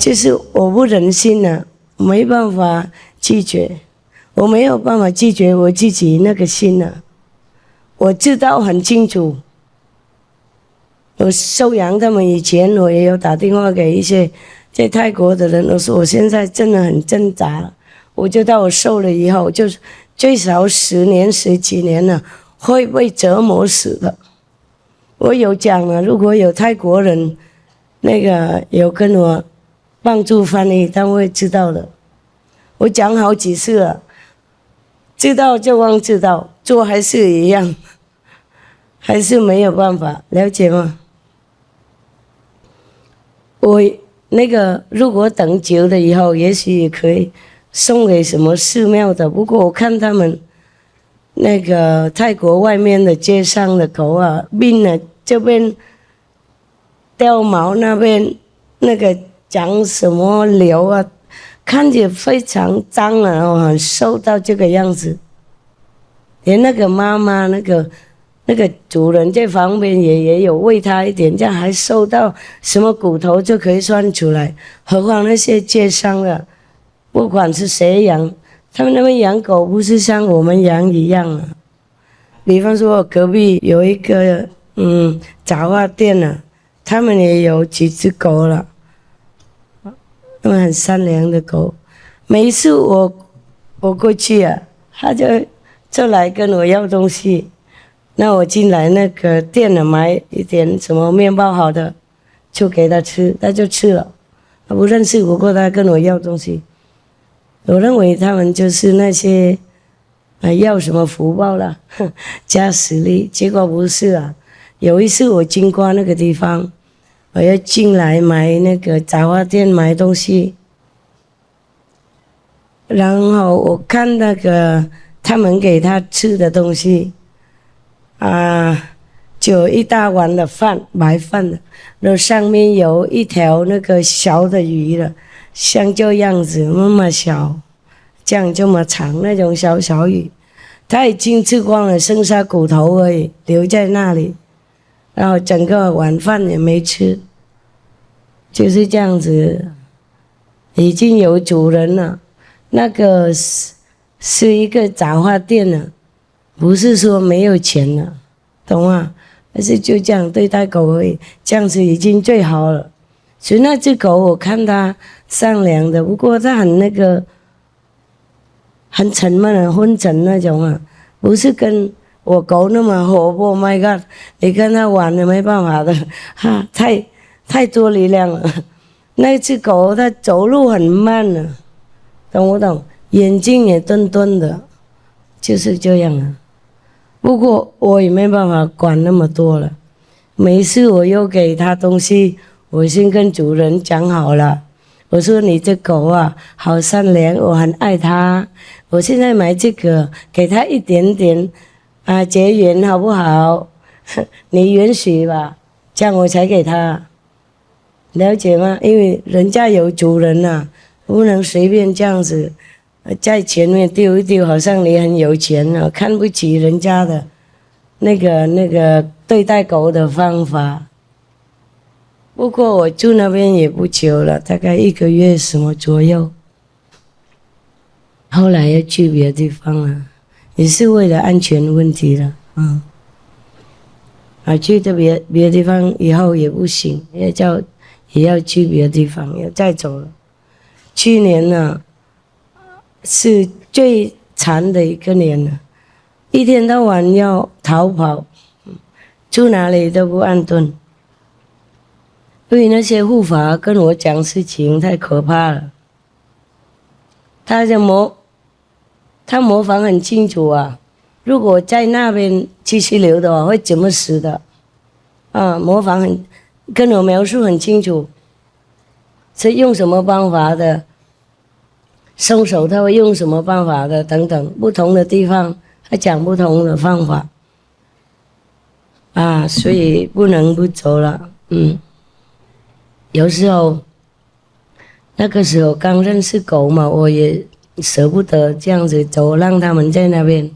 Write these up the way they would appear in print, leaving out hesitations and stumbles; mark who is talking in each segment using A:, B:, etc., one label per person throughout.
A: 就是我不忍心了，没办法拒绝，我没有办法拒绝我自己那个心了。我知道很清楚，我收养他们以前，我也有打电话给一些在泰国的人，我说我现在真的很挣扎，我知道我受了以后，就是最少10年、10几年了，会被折磨死的。我有讲了，如果有泰国人那个有跟我帮助翻译，他们会知道的。我讲好几次了，知道就忘知道，做还是一样，还是没有办法，了解吗？我那个如果等久了以后，也许也可以送给什么寺庙的。不过我看他们那个泰国外面的街上的狗啊，病了这边掉毛，那边那个长什么瘤啊，看起来非常脏啊，我很瘦到这个样子。连那个妈妈那个主人在旁边也有喂他一点，这样还瘦到什么骨头就可以算出来，何况那些街上的，不管是谁养，他们那边养狗不是像我们养一样啊。比方说我隔壁有一个杂货店啊，他们也有几只狗了，他们很善良的狗。每一次我过去啊，他就来跟我要东西。那我进来那个店呢，买一点什么面包好的，就给他吃，他就吃了。他不认识，不过他跟我要东西。我认为他们就是那些要什么福报了，加实力，结果不是啊。有一次我经过那个地方，我要进来买那个杂货店买东西，然后我看那个他们给他吃的东西就一大碗的饭，白饭的，然后上面有一条那个小的鱼了，像这样子那么小，这样这么长那种小小鱼，他已经吃光了，剩下骨头而已，留在那里，然后整个晚饭也没吃，就是这样子。已经有主人了，那个是一个杂货店了，不是说没有钱了，懂吗？但是就这样对待狗而已，这样子已经最好了。所以那只狗我看它善良的，不过它很那个很沉闷很昏沉那种啊，不是跟我狗那么活泼。My God， 你跟它玩也没办法的，太多力量了。那只狗它走路很慢了，懂不懂？眼睛也钝钝的，就是这样啊。不过我也没办法管那么多了。每次我又给他东西，我先跟主人讲好了，我说你这狗啊好善良，我很爱它，我现在买这个给它一点点结缘好不好？你允许吧，这样我才给他，了解吗？因为人家有主人啊，不能随便这样子在前面丢一丢，好像你很有钱啊，看不起人家的那个对待狗的方法。不过我住那边也不久了，大概1个月什么左右，后来要去别的地方了，也是为了安全问题了，去的别的地方以后也不行，也要去别的地方，要再走了。去年呢是最惨的一个年了，一天到晚要逃跑，住哪里都不安顿。因为那些护法跟我讲事情太可怕了，他模仿很清楚啊，如果在那边继续留的话会怎么死的模仿跟我描述很清楚，是用什么办法的，松手他会用什么办法的等等，不同的地方他讲不同的方法所以不能不走了。有时候那个时候刚认识狗嘛，我也舍不得这样子走，让他们在那边，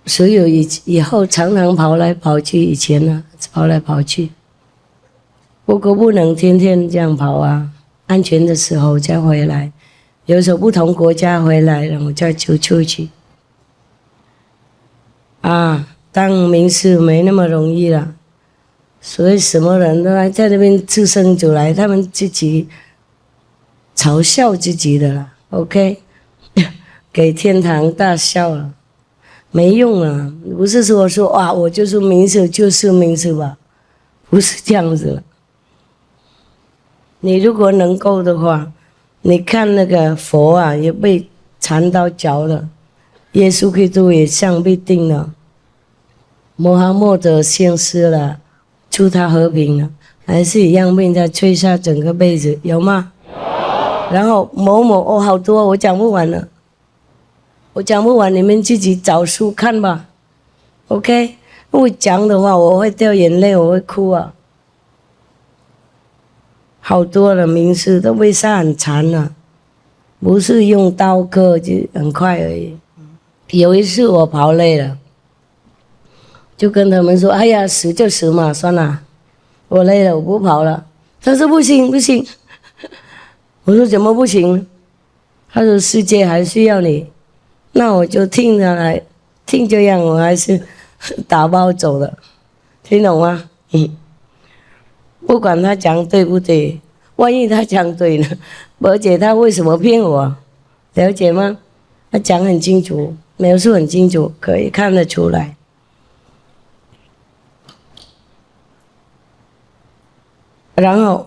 A: 所以以后常常跑来跑去，以前呢跑来跑去。不过不能天天这样跑啊，安全的时候再回来。有时候不同国家回来了，我再就出去。啊，当名师没那么容易了，所以什么人都还在那边自生出来，他们自己嘲笑自己的了。OK， 给天堂大笑了，没用啊！不是说哇，我就是名师就是名师吧，不是这样子了。你如果能够的话，你看那个佛啊，也被缠到脚了，耶稣基督也像被钉了，穆罕默德先师了，祝他和平了，还是一样被人家吹下整个被子，有吗？然后某某哦，好多我讲不完了，我讲不完，你们自己找书看吧。OK， 我讲的话我会掉眼泪，我会哭啊。好多的名师都被杀很惨了，不是用刀割就很快而已。有一次我跑累了，就跟他们说：“哎呀，死就死嘛，算了，我累了，我不跑了。”他说：“不行不行。”我说：“怎么不行？”他说：“世界还需要你。”那我就听他来，听这样我还是打包走了，听懂吗？不管他讲对不对，万一他讲对呢？而且他为什么骗我？了解吗？他讲很清楚，描述很清楚，可以看得出来。然后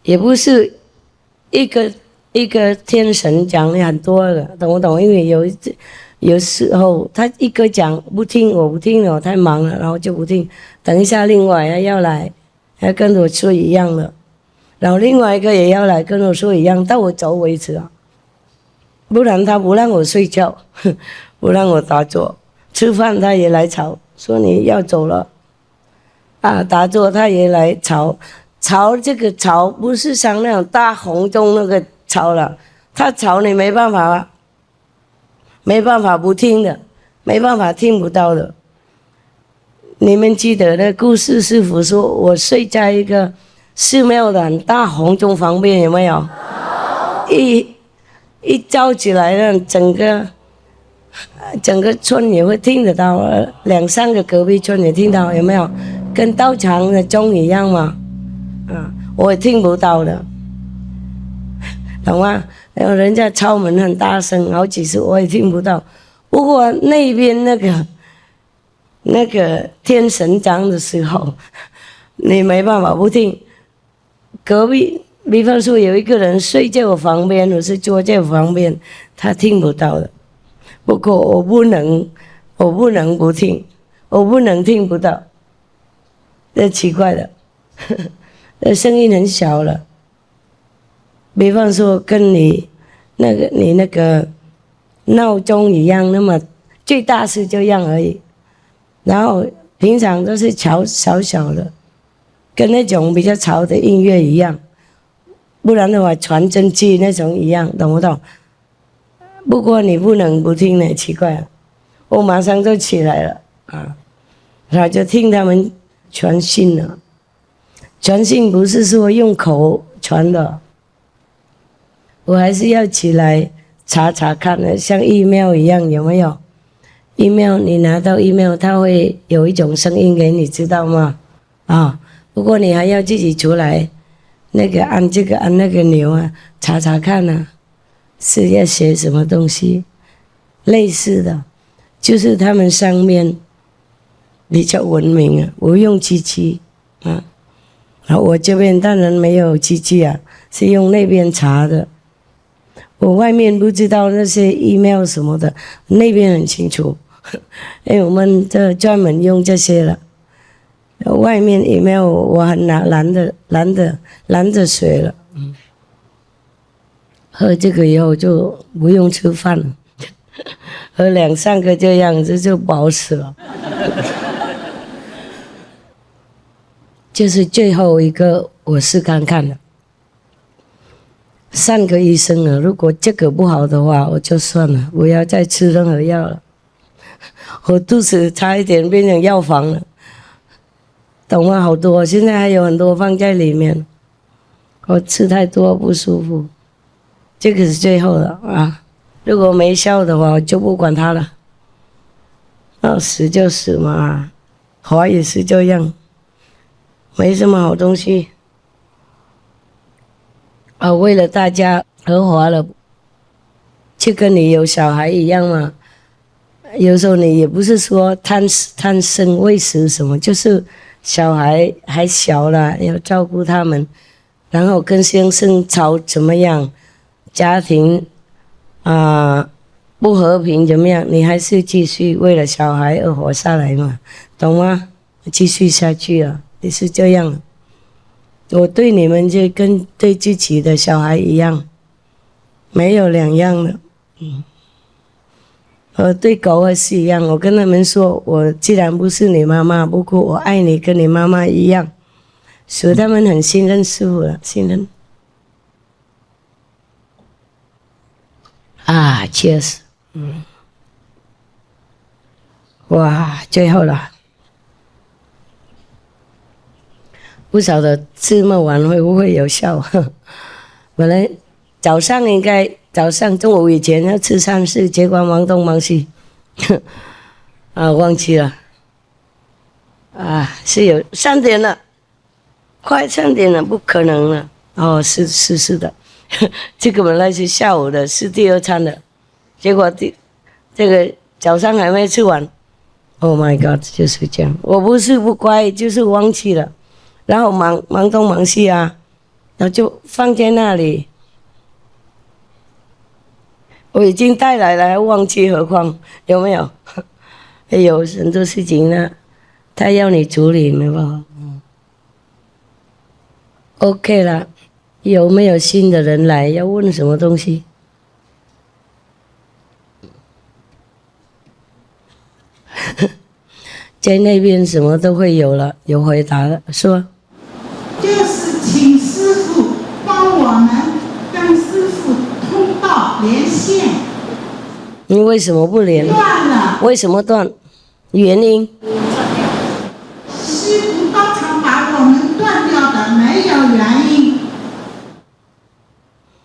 A: 也不是一个天神讲很多的，懂不懂？因为有时候他一个讲不听，我不听了，我太忙了，然后就不听。等一下另外要来，要跟我说一样的，然后另外一个也要来跟我说一样，到我走为止啊。不然他不让我睡觉，不让我打坐，吃饭他也来吵，说你要走了啊，打坐他也来吵。吵这个吵不是像那种大红钟那个吵了，他吵你没办法啊，没办法不听的，没办法听不到的。你们记得的故事师傅说我睡在一个寺庙的很大红钟旁边，有没有？一叫起来呢，整个村也会听得到，2-3个隔壁村也听到，有没有？跟道场的钟一样嘛。我也听不到的，懂吗？然后人家敲门很大声，好几次我也听不到。不过那边那个天神讲的时候，你没办法不听。隔壁，比方说有一个人睡在我旁边，我是坐在我旁边，他听不到的。不过我不能不听，我不能听不到，这奇怪的。声音很小了，比方说跟你那个闹钟一样，那么最大是这样而已。然后平常都是小小的，跟那种比较吵的音乐一样，不然的话传真机那种一样，懂不懂？不过你不能不听呢，奇怪了，我马上就起来了啊，然后就听他们传信了。传信不是说用口传的，我还是要起来查看的，像 email 一样，有没有 ？email 你拿到 email， 它会有一种声音给你，知道吗？啊，不过你还要自己出来，那个按这个按那个钮啊，查看啊，是要写什么东西，类似的，就是他们上面比较文明啊，不用机器啊。我这边当然没有机器啊，是用那边查的。我外面不知道那些 email 什么的，那边很清楚，因为我们这专门用这些了。外面 email 我很懒得学了。喝这个以后就不用吃饭了，喝2-3个这样子就饱死了。就是最后一个，我试看看了，3个医生了。如果这个不好的话，我就算了，不要再吃任何药了。我肚子差一点变成药房了。懂吗？好多，现在还有很多放在里面。我吃太多不舒服，这个是最后的啊。如果没效的话，我就不管它了。死就死嘛，活也是这样，没什么好东西。为了大家而活了，就跟你有小孩一样嘛。有时候你也不是说贪生畏死什么，就是小孩还小了，要照顾他们，然后跟先生吵怎么样，家庭不和平怎么样，你还是继续为了小孩而活下来嘛，懂吗？继续下去了，也是这样。我对你们就跟对自己的小孩一样，没有两样的。对狗也是一样，我跟他们说，我既然不是你妈妈，不过我爱你，跟你妈妈一样，所以他们很信任师父了，信任。确实，哇，最后了，不晓得这么晚会不会有效？本来早上应该早上中午以前要吃3次，结果忙东忙西，忘记了。是有3点了，快3点了，不可能了。是的，这个本来是下午的，是第2餐的，结果这个早上还没吃完。Oh my God， 就是这样。我不是不乖，就是忘记了，然后忙东忙西然后就放在那里。我已经带来了，还忘记，何况有没有？有很多事情呢，他要你处理，没办法。OK 了，有没有新的人来？要问什么东西？在那边什么都会有了，有回答了，说。
B: 就是请师父帮我们跟师父通道连线。
A: 你为什么不连？
B: 断了。
A: 为什么断？原因？
B: 师父当场把我们断掉的，没有原因。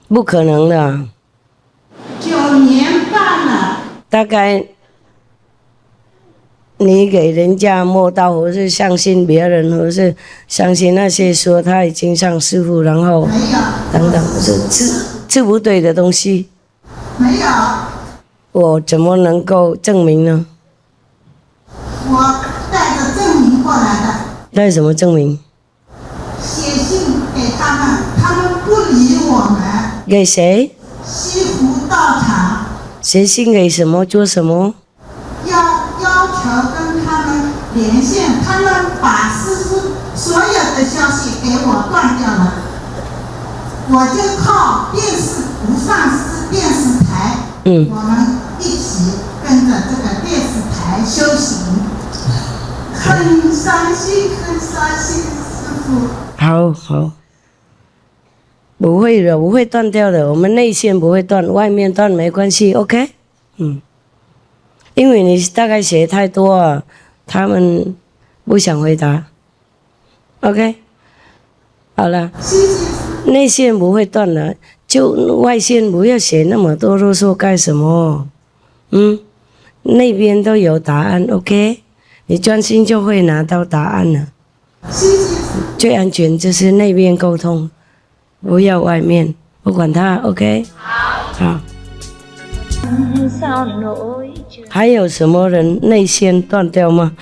A: 不可能的。
B: 9年半了。
A: 大概你给人家摸到，或是相信别人，或是相信那些说他已经上师父，然后等等，是不对的东西。
B: 没有。
A: 我怎么能够证明呢？
B: 我带着证明过来的。
A: 带什么证明？
B: 写信给他们，他们不理我们。
A: 给谁？
B: 西湖道场。
A: 写信给什么？做什么？
B: 要求跟他们连线，他们把师父所有的消息给我断掉了，我就靠无上师电视台，我们一起跟着这个电视台修行，很伤心，师父。
A: 好，不会的，不会断掉的，我们内线不会断，外面断没关系 ，OK？ 因为你大概写太多他们不想回答 ，OK？ 好了，内线不会断的，就外线不要写那么多啰嗦干什么？那边都有答案 ，OK？ 你专心就会拿到答案了。最安全就是那边沟通，不要外面，不管他 ，OK？ 好。还有什么人内线断掉吗？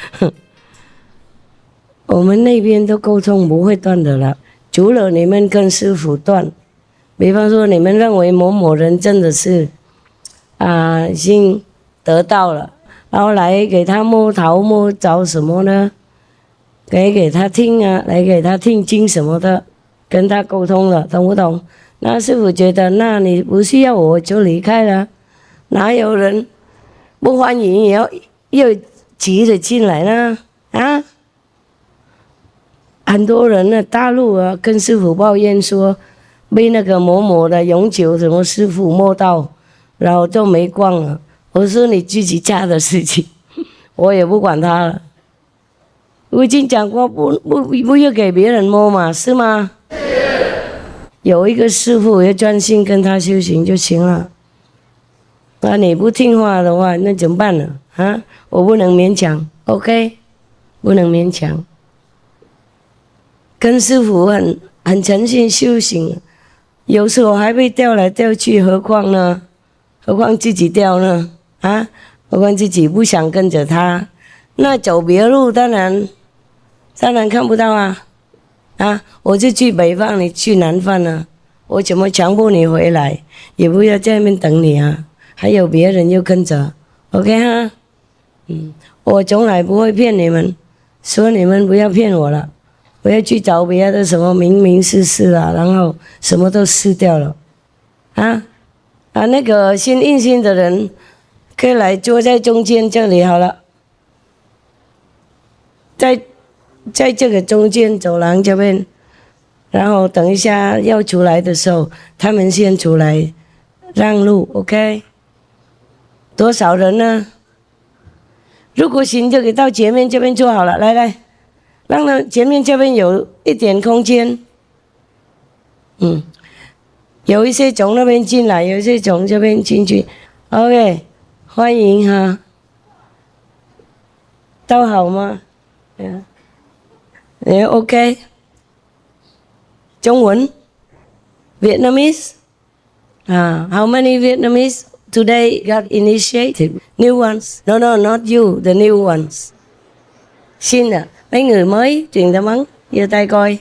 A: 我们那边都沟通不会断的了，除了你们跟师父断。比方说你们认为某某人真的是已经得到了，然后来给他摸头摸脚什么呢？给他听来给他听经什么的，跟他沟通了，懂不懂？那师父觉得那你不需要我就离开了。哪有人不欢迎也要急着进来呢？很多人大陆跟师父抱怨说，被那个某某的永久什么师父摸到，然后就没光了。我说你自己家的事情，我也不管他了。我已经讲过，不要给别人摸嘛，是吗？有一个师父要专心跟他修行就行了。那你不听话的话，那怎么办呢？啊，我不能勉强 ，OK， 不能勉强。跟师父很诚心修行，有时候还被调来调去，何况呢？何况自己调呢？啊，何况自己不想跟着他，那走别路当然看不到啊！啊，我就去北方，你去南方啊，我怎么强迫你回来？也不要在那边等你啊！还有别人又跟着 ，OK 哈？我从来不会骗你们，说你们不要骗我了。我要去找别的什么名事啊，然后什么都失掉了，那个心硬心的人，可以来坐在中间这里好了，在这个中间走廊这边，然后等一下要出来的时候，他们先出来让路 ，OK？ 多少人呢？如果行就给到前面这边坐好了，来。让他前面这边有一点空间，有一些从那边进来，有一些从这边进去 ，OK， 欢迎哈，都好吗？OK， 中文 ，Vietnamese， how many Vietnamese today got initiated? New ones? No, not you, the new ones. 新的。Mấy người mới truyền tâm ấn, giơ tay coi.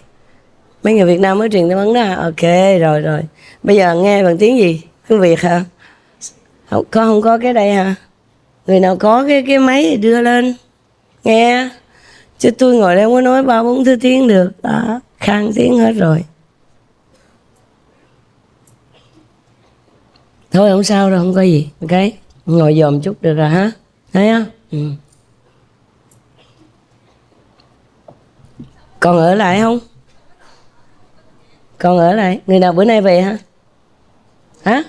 A: Mấy người Việt Nam mới truyền tâm ấn đó. Ok, rồi. Bây giờ nghe bằng tiếng gì? Tiếng Việt hả? Không có cái đây hả? Người nào có cái máy thì đưa lên. Nghe. Chứ tôi ngồi đây không có nói 3-4 thứ tiếng được. Đó, khang tiếng hết rồi. Thôi không sao đâu, không có gì. Ok, ngồi dòm chút được rồi hả? Thấy không? Còn ở lại không? Còn ở lại. Người nào bữa nay về hả? Hả?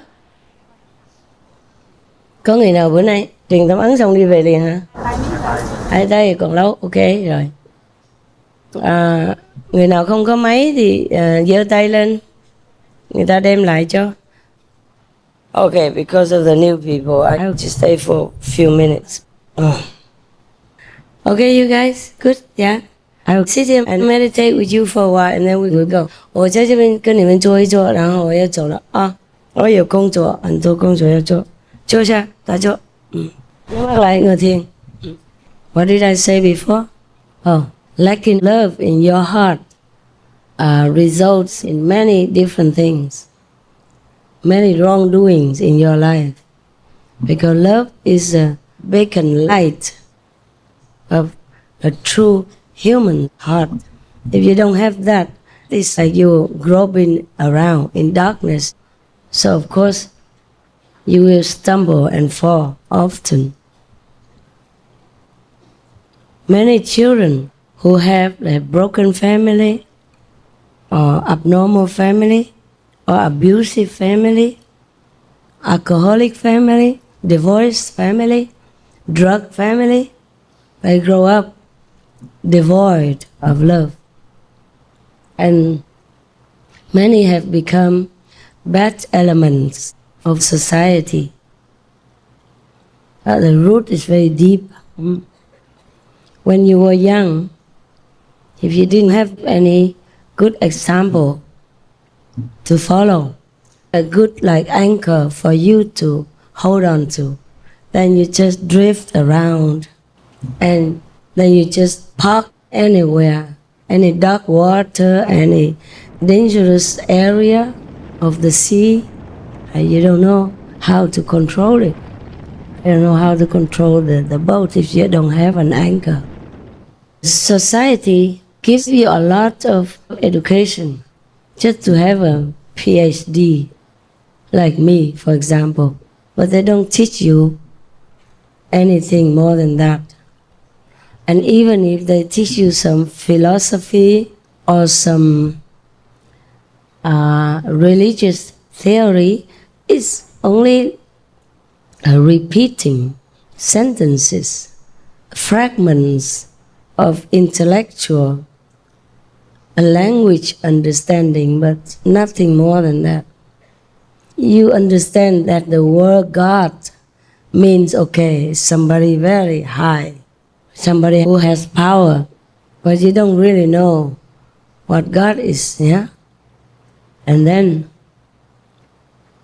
A: Có người nào bữa nay truyền tâm ấn xong đi về liền hả? Ai đây còn lâu. Ok rồi. Người nào không có máy thì giơ tay lên, người ta đem lại cho. Okay, because of the new people, I have to stay for a few minutes. Okay, you guys, good, yeah. I'll sit here and meditate with you for a while, and then we will go. 我在这边跟你们坐一坐，然后我要走了啊！我有工作，很多工作要做，坐下，打坐。nhắm mắt lại ngồi thiền. What did I say before? Lacking love in your heart results in many different things, many wrongdoings in your life, because love is a beacon light of a true human heart. If you don't have that, it's like you're groping around in darkness. So of course, you will stumble and fall often. Many children who have a broken family, or abnormal family, or abusive family, alcoholic family, divorced family, drug family, they grow up devoid of love. And many have become bad elements of society. The root is very deep. When you were young, if you didn't have any good example to follow, a good anchor for you to hold on to, then you just drift around, and then you just park anywhere, any dark water, any dangerous area of the sea, and you don't know how to control it. You don't know how to control the boat if you don't have an anchor. Society gives you a lot of education just to have a PhD, like me, for example, but they don't teach you anything more than that. And even if they teach you some philosophy or some religious theory, it's only repeating sentences, fragments of intellectual, a language understanding, but nothing more than that. You understand that the word God means, okay, somebody very high, somebody who has power, but you don't really know what God is, yeah? And then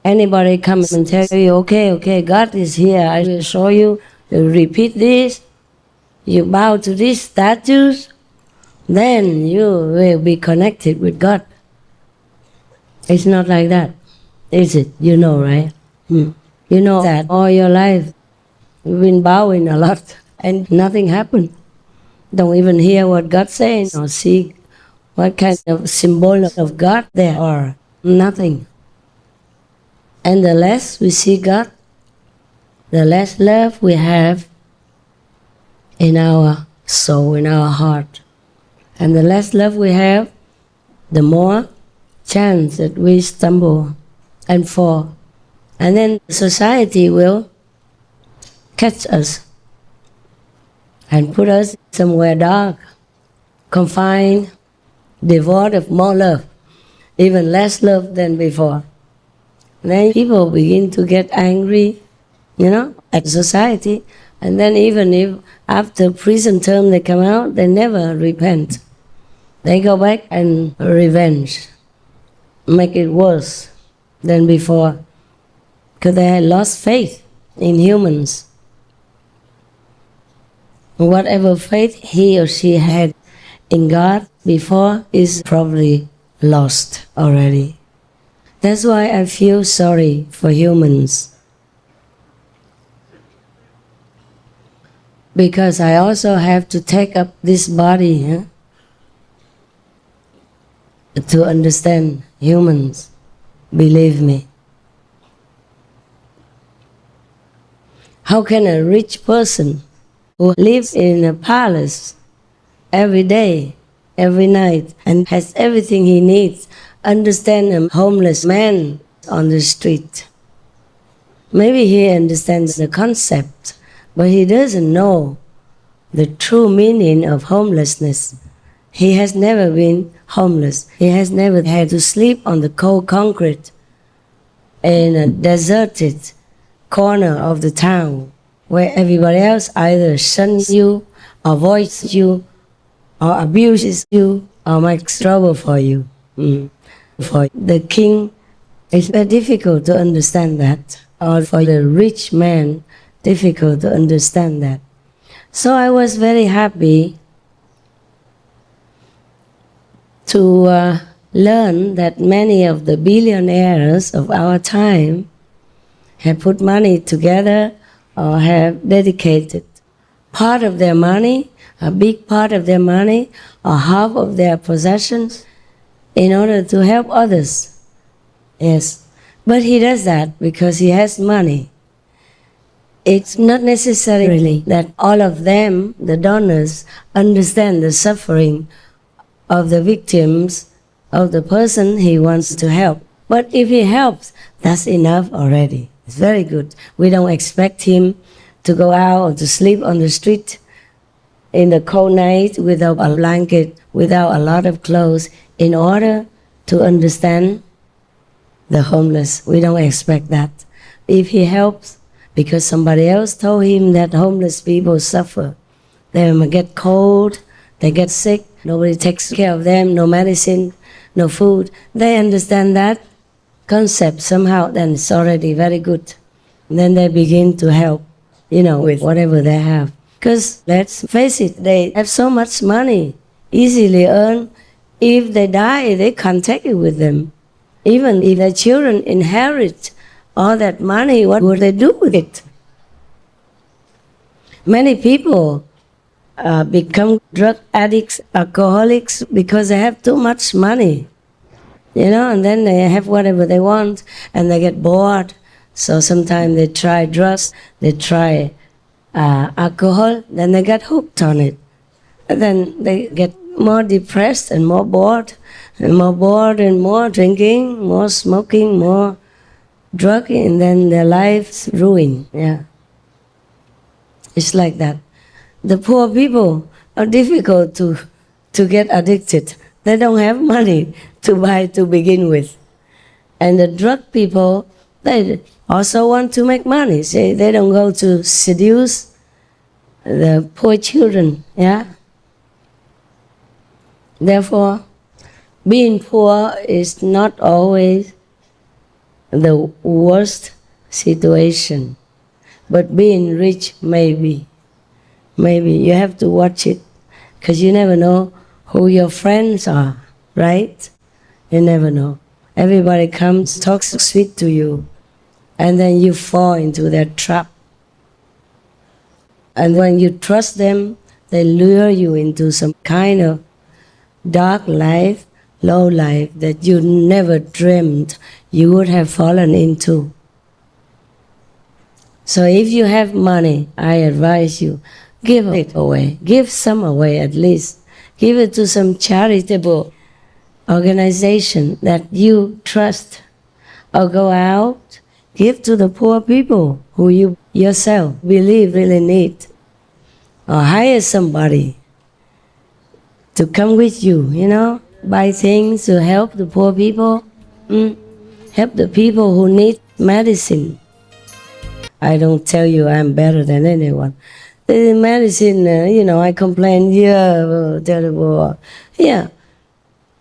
A: anybody comes and tell you, okay, God is here, I will show you, you repeat this, you bow to these statues, then you will be connected with God. It's not like that, is it? You know, right? You know that all your life you've been bowing a lot and nothing happened. Don't even hear what God says or see what kind of symbol of God there are. Nothing. And the less we see God, the less love we have in our soul, in our heart. And the less love we have, the more chance that we stumble and fall. And then society will catch us and put us somewhere dark, confined, devoid of more love, even less love than before. Then people begin to get angry, at society. And then even if after prison term they come out, they never repent. They go back and revenge, make it worse than before, because they had lost faith in humans. Whatever faith he or she had in God before is probably lost already. That's why I feel sorry for humans. Because I also have to take up this body to understand humans, believe me. How can a rich person who lives in a palace every day, every night, and has everything he needs, understand a homeless man on the street? Maybe he understands the concept, but he doesn't know the true meaning of homelessness. He has never been homeless. He has never had to sleep on the cold concrete in a deserted corner of the town where everybody else either shuns you, avoids you, or abuses you, or makes trouble for you. For the king, it's very difficult to understand that, or for the rich man, difficult to understand that. So I was very happy to learn that many of the billionaires of our time have put money together or have dedicated part of their money, a big part of their money, or half of their possessions in order to help others. Yes, but he does that because he has money. It's not necessarily that all of them, the donors, understand the suffering of the victims of the person he wants to help. But if he helps, that's enough already. It's very good. We don't expect him to go out or to sleep on the street in the cold night without a blanket, without a lot of clothes, in order to understand the homeless. We don't expect that. If he helps, because somebody else told him that homeless people suffer, they get cold, they get sick, nobody takes care of them, no medicine, no food. They understand that concept somehow, then it's already very good. And then they begin to help, with whatever they have. Because let's face it, they have so much money, easily earned. If they die, they can't take it with them. Even if their children inherit all that money, what would they do with it? Many people become drug addicts, alcoholics, because they have too much money. And then they have whatever they want, and they get bored. So sometimes they try drugs, they try alcohol, then they get hooked on it. And then they get more depressed and more bored, and more drinking, more smoking, more drug, and then their lives ruined. Yeah, it's like that. The poor people, are difficult to get addicted. They don't have money to buy to begin with. And the drug people, they also want to make money. See, they don't go to seduce the poor children, yeah? Therefore, being poor is not always the worst situation, but being rich maybe. Maybe you have to watch it, because you never know who your friends are, right? You never know. Everybody comes, talks sweet to you, and then you fall into that trap. And when you trust them, they lure you into some kind of dark life, low life that you never dreamed you would have fallen into. So if you have money, I advise you, give it away. Give some away at least. Give it to some charitable organization that you trust. Or go out, give to the poor people who you yourself believe really need. Or hire somebody to come with you, you know, buy things to help the poor people, help the people who need medicine. I don't tell you I'm better than anyone. The medicine, you know, I complain, yeah, terrible. Yeah.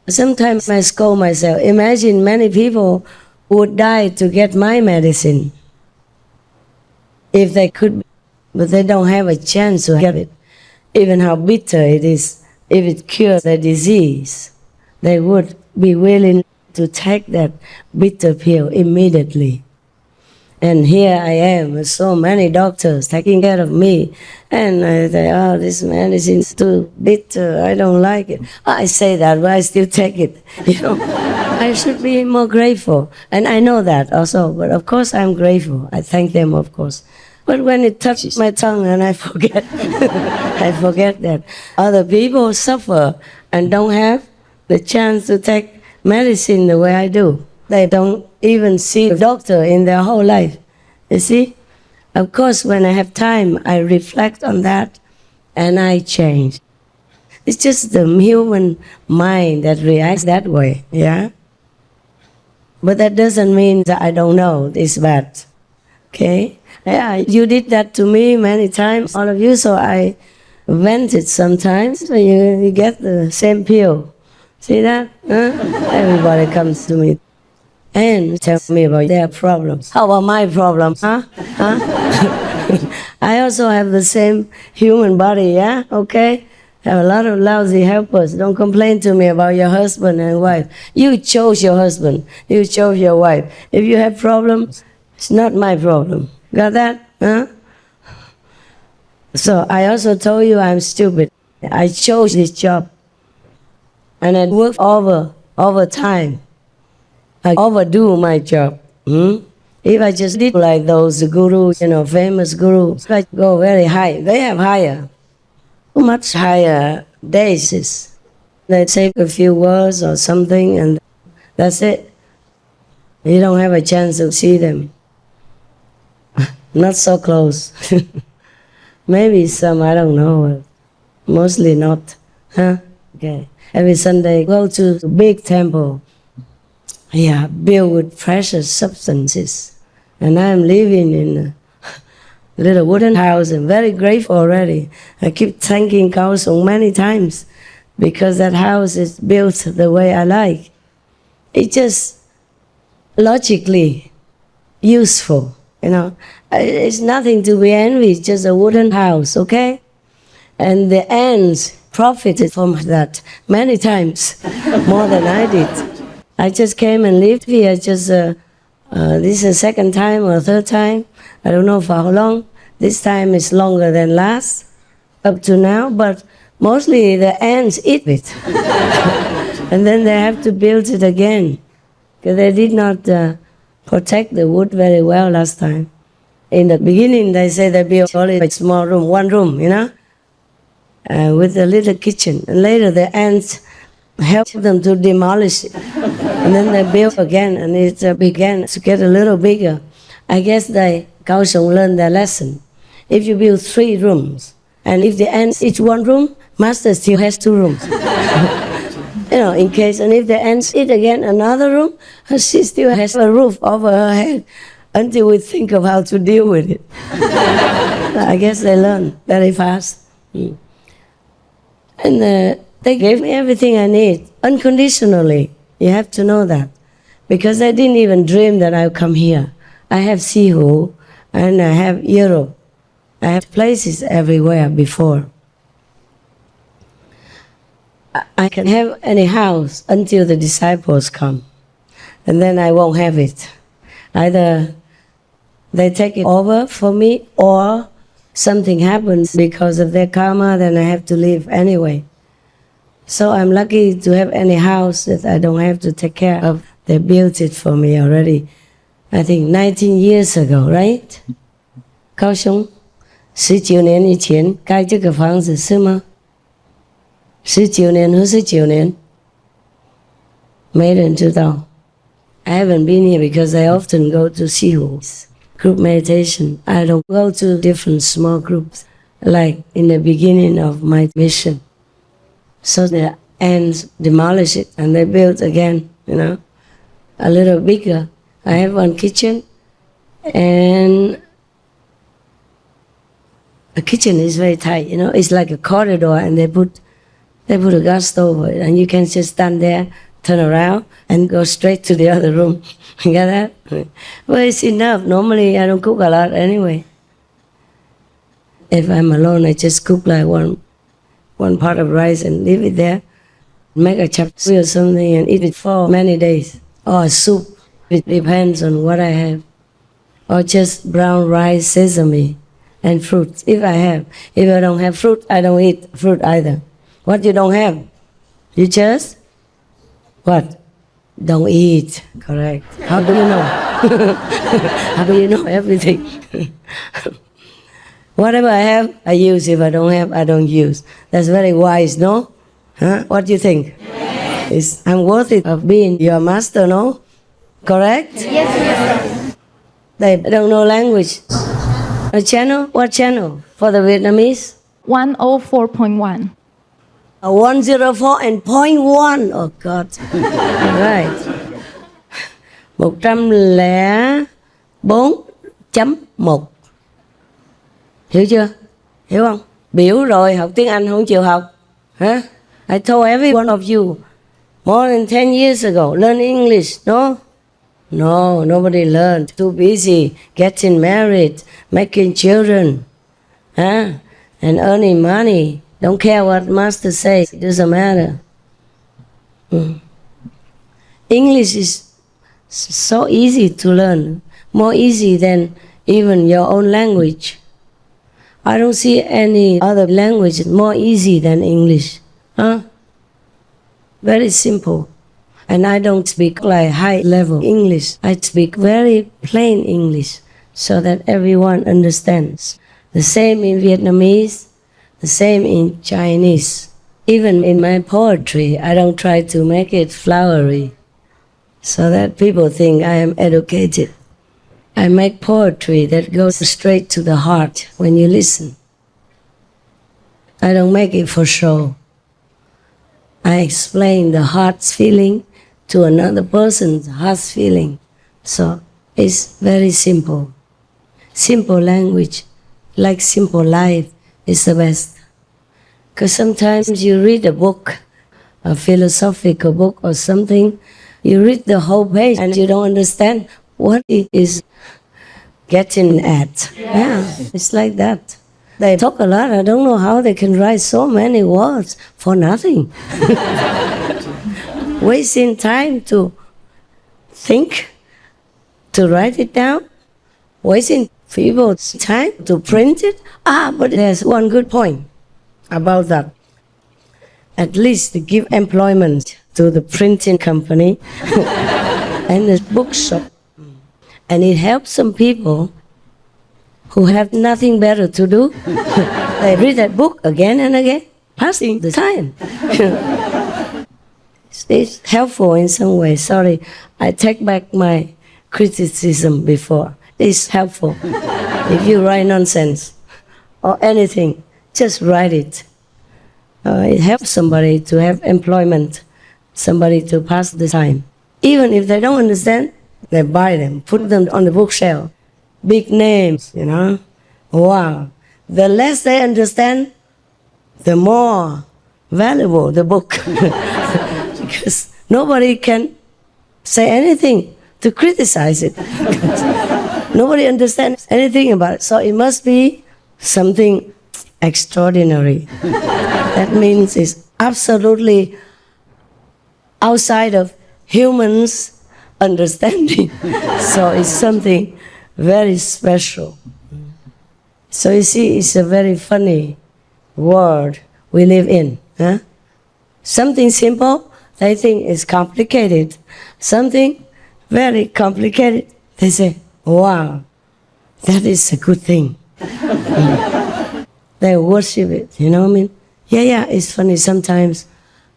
A: Sometimes I scold myself. Imagine many people would die to get my medicine if they could, but they don't have a chance to get it. Even how bitter it is, if it cures the disease, they would be willing to take that bitter pill immediately. And here I am with so many doctors taking care of me. And I say, oh, this medicine is too bitter, I don't like it. I say that, but I still take it. You know, I should be more grateful. And I know that also, but of course I'm grateful. I thank them, of course. But when it touches my tongue and I forget, I forget that other people suffer and don't have the chance to take medicine the way I do. They don't even see a doctor in their whole life. You see? Of course, when I have time, I reflect on that and I change. It's just the human mind that reacts that way, yeah? But that doesn't mean that I don't know it's bad, okay? Yeah, you did that to me many times, all of you, so I vent it sometimes, so you get the same pill. See that? Huh? Everybody comes to me and tell me about their problems. How about my problems, huh? I also have the same human body, yeah? Okay? Have a lot of lousy helpers. Don't complain to me about your husband and wife. You chose your husband. You chose your wife. If you have problems, it's not my problem. Got that? Huh? So I also told you I'm stupid. I chose this job. And I work overtime. I overdo my job. If I just did like those gurus, you know, famous gurus, I go very high. They have higher, much higher days. They say a few words or something and that's it. You don't have a chance to see them. Not so close. Maybe some, I don't know. Mostly not. Huh? Okay. Every Sunday, go to a big temple. Yeah, built with precious substances. And I'm living in a little wooden house and very grateful already. I keep thanking Khao Sung many times because that house is built the way I like. It's just logically useful, you know. It's nothing to be envied, just a wooden house, okay? And the ants profited from that many times, more than I did. I just came and lived here just, this is the second time or third time. I don't know for how long. This time is longer than last, up to now, but mostly the ants eat it. And then they have to build it again, because they did not protect the wood very well last time. In the beginning, they say they built only a small room, one room, you know, with a little kitchen. And later the ants helped them to demolish it. And then they built again, and it began to get a little bigger. I guess Khao Sung learned their lesson. If you build 3 rooms, and if the ants eat one room, Master still has 2 rooms. In case, and if the ants eat again another room, she still has a roof over her head until we think of how to deal with it. I guess they learn very fast. And they gave me everything I need, unconditionally. You have to know that. Because I didn't even dream that I would come here. I have Sihu, and I have Europe. I have places everywhere before. I can have any house until the disciples come. And then I won't have it. Either they take it over for me, or something happens because of their karma, then I have to leave anyway. So I'm lucky to have any house that I don't have to take care of. They built it for me already, I think 19 years ago, right? 高雄19年以前盖这个房子是吗？19年和19年，没人知道。I haven't been here because I often go to Sihu's group meditation. I don't go to different small groups like in the beginning of my mission. So the ants demolish it and they build again, a little bigger. I have one kitchen, and the kitchen is very tight, it's like a corridor, and they put a gas stove over it, and you can just stand there, turn around, and go straight to the other room. You get that? Well, it's enough. Normally, I don't cook a lot anyway. If I'm alone, I just cook like one pot of rice and leave it there. Make a chap suey or something and eat it for many days. Or a soup. It depends on what I have. Or just brown rice, sesame, and fruit, if I have. If I don't have fruit, I don't eat fruit either. What you don't have? You just, what? Don't eat. Correct. How do you know? How do you know everything? Whatever I have, I use. If I don't have, I don't use. That's very wise, no? Huh? What do you think? Yes. I'm worthy of being your master, no? Correct?
C: Yes, Master.
A: They don't know language. A channel? What channel? For the Vietnamese?
C: 104.1.
A: 104 and 0.1. Oh God. Right. 104.1. Hiểu chưa? Hiểu không? Biểu rồi, học tiếng Anh không chịu học. Hả? I told every one of you more than 10 years ago, learn English, no? No, nobody learned. Too busy getting married, making children, and earning money. Don't care what master says, it doesn't matter. English is so easy to learn, more easy than even your own language. I don't see any other language more easy than English. Very simple. And I don't speak like high level English. I speak very plain English so that everyone understands. The same in Vietnamese, the same in Chinese. Even in my poetry, I don't try to make it flowery so that people think I am educated. I make poetry that goes straight to the heart when you listen. I don't make it for show. I explain the heart's feeling to another person's heart's feeling. So it's very simple. Simple language, like simple life, is the best. Because sometimes you read a book, a philosophical book or something, you read the whole page and you don't understand what it is getting at. Yeah, it's like that. They talk a lot. I don't know how they can write so many words for nothing. Wasting time to think, to write it down, wasting people's time to print it. But there's one good point about that. At least to give employment to the printing company and the bookshop. And it helps some people who have nothing better to do. They read that book again and again, passing the time. It's helpful in some way. Sorry, I take back my criticism before. It's helpful. If you write nonsense or anything, just write it. it helps somebody to have employment, somebody to pass the time. Even if they don't understand, they buy them, put them on the bookshelf. Big names, you know. Wow. The less they understand, the more valuable the book. Because nobody can say anything to criticize it. Nobody understands anything about it. So it must be something extraordinary. That means it's absolutely outside of humans' understanding. So it's something very special. So you see, it's a very funny world we live in. Huh? Something simple, they think is complicated. Something very complicated, they say, wow, that is a good thing. They worship it, you know what I mean? Yeah, it's funny sometimes.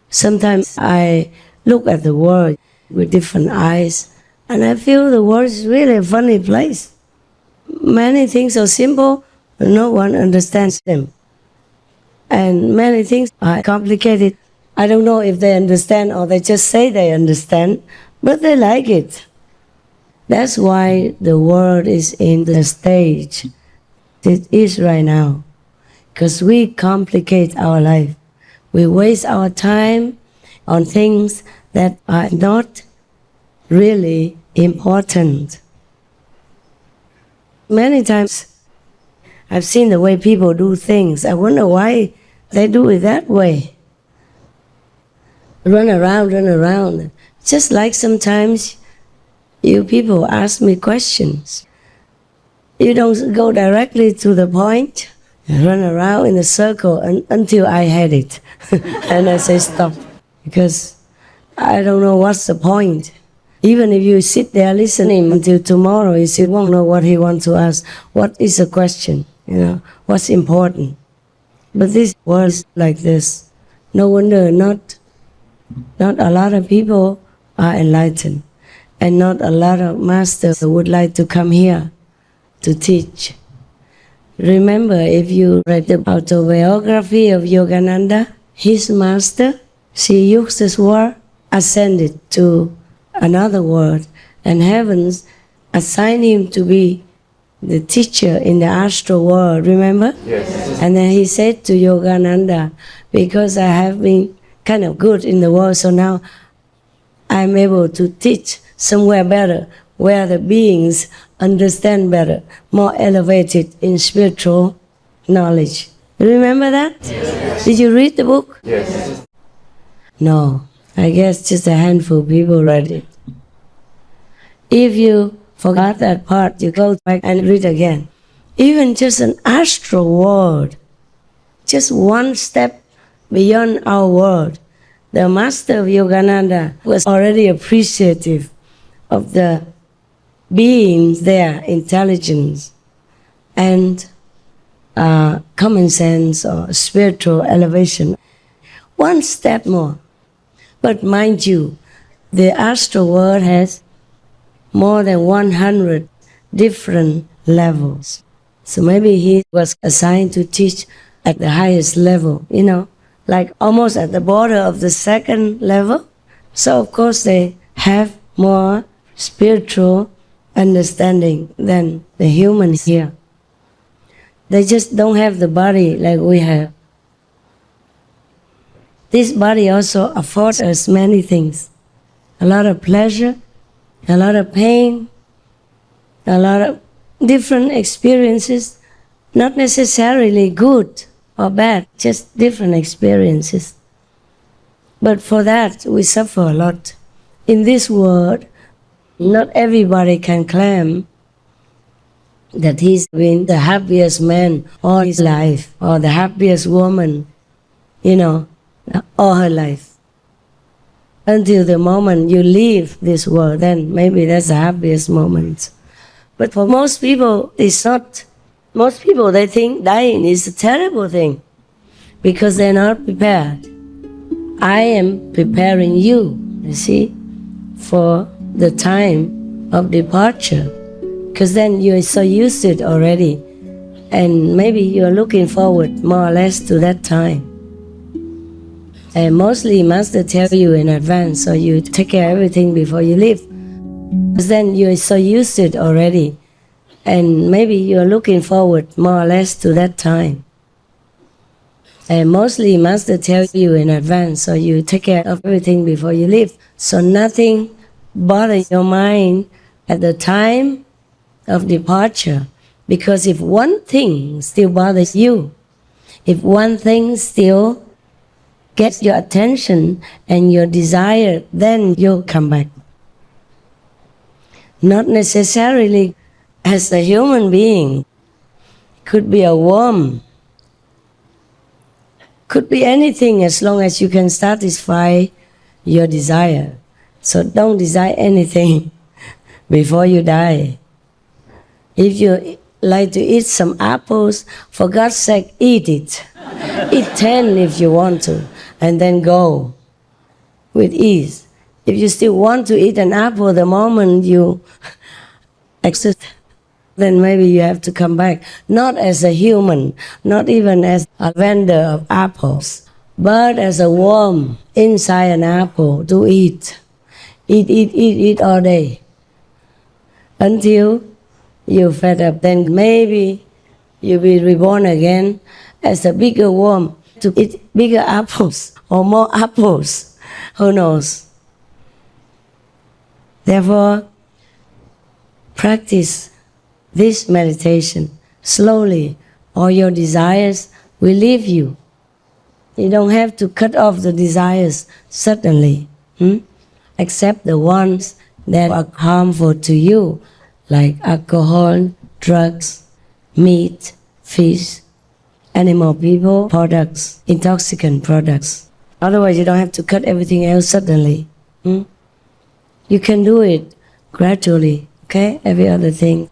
A: Sometimes I look at the world with different eyes, and I feel the world is really a funny place. Many things are simple, but no one understands them. And many things are complicated. I don't know if they understand or they just say they understand, but they like it. That's why the world is in the stage it is right now. Because we complicate our life. We waste our time on things that are not really important. Many times I've seen the way people do things. I wonder why they do it that way. Run around. Just like sometimes you people ask me questions. You don't go directly to the point. You run around in a circle until I had it. And I say stop. Because I don't know what's the point. Even if you sit there listening until tomorrow, you still won't know what he wants to ask. What is the question? You know, what's important? But this world like this, no wonder not a lot of people are enlightened, and not a lot of masters would like to come here to teach. Remember, if you read the autobiography of Yogananda, his master, she used this word, ascended to another world, and heavens assigned him to be the teacher in the astral world, remember?
D: Yes.
A: And then he said to Yogananda, because I have been kind of good in the world, so now I'm able to teach somewhere better, where the beings understand better, more elevated in spiritual knowledge. Remember that?
D: Yes.
A: Did you read the book?
D: Yes.
A: No, I guess just a handful of people read it. If you forgot that part, you go back and read again. Even just an astral world, just one step beyond our world. The master of Yogananda was already appreciative of the beings there, intelligence and common sense or spiritual elevation. One step more. But mind you, the astral world has more than 100 different levels. So maybe he was assigned to teach at the highest level, you know, like almost at the border of the second level. So of course they have more spiritual understanding than the humans here. They just don't have the body like we have. This body also affords us many things. A lot of pleasure, a lot of pain, a lot of different experiences, not necessarily good or bad, just different experiences. But for that, we suffer a lot. In this world, not everybody can claim that he's been the happiest man all his life, or the happiest woman, you know, all her life. Until the moment you leave this world, then maybe that's the happiest moment. But for most people, it's not. Most people, they think dying is a terrible thing because they're not prepared. I am preparing you, you see, for the time of departure, because then you're so used to it already, and maybe you're looking forward more or less to that time. And mostly master tell you in advance, so you take care of everything before you leave. Then you're so used to it already, and maybe you're looking forward more or less to that time. And mostly master tell you in advance, so you take care of everything before you leave. So nothing bothers your mind at the time of departure. Because if one thing still bothers you, if one thing still gets your attention and your desire, then you'll come back. Not necessarily as a human being. Could be a worm. Could be anything as long as you can satisfy your desire. So don't desire anything before you die. If you like to eat some apples, for God's sake, eat it. Eat 10 if you want to, and then go with ease. If you still want to eat an apple the moment you exit, then maybe you have to come back. Not as a human, not even as a vendor of apples, but as a worm inside an apple to eat. Eat all day. Until you're fed up, then maybe you'll be reborn again as a bigger worm to eat bigger apples or more apples. Who knows? Therefore, practice this meditation slowly, or your desires will leave you. You don't have to cut off the desires suddenly, except the ones that are harmful to you, like alcohol, drugs, meat, fish, animal people, products, intoxicant products. Otherwise, you don't have to cut everything else suddenly. You can do it gradually, okay? Every other thing,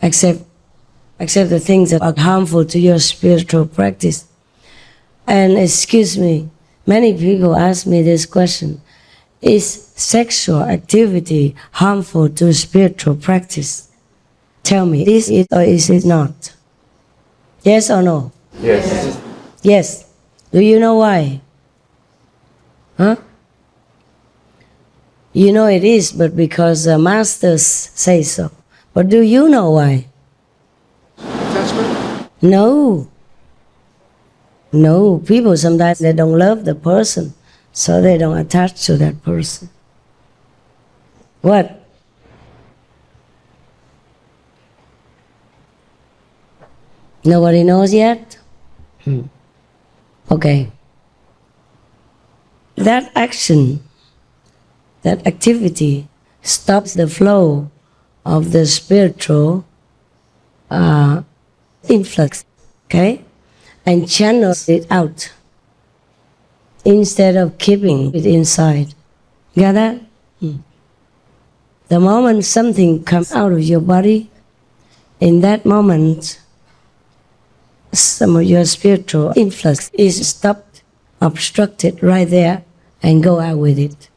A: except the things that are harmful to your spiritual practice. And excuse me, many people ask me this question: is sexual activity harmful to spiritual practice? Tell me, is it or is it not? Yes or no?
D: Yes.
A: Yes. Do you know why? Huh? You know it is, but because the masters say so. But do you know why?
D: Attachment?
A: No. No, people sometimes they don't love the person, so they don't attach to that person. What? Nobody knows yet? Okay. That action, that activity stops the flow of the spiritual influx, okay? And channels it out instead of keeping it inside. Got that? The moment something comes out of your body, in that moment, some of your spiritual influx is stopped, obstructed right there, and go out with it.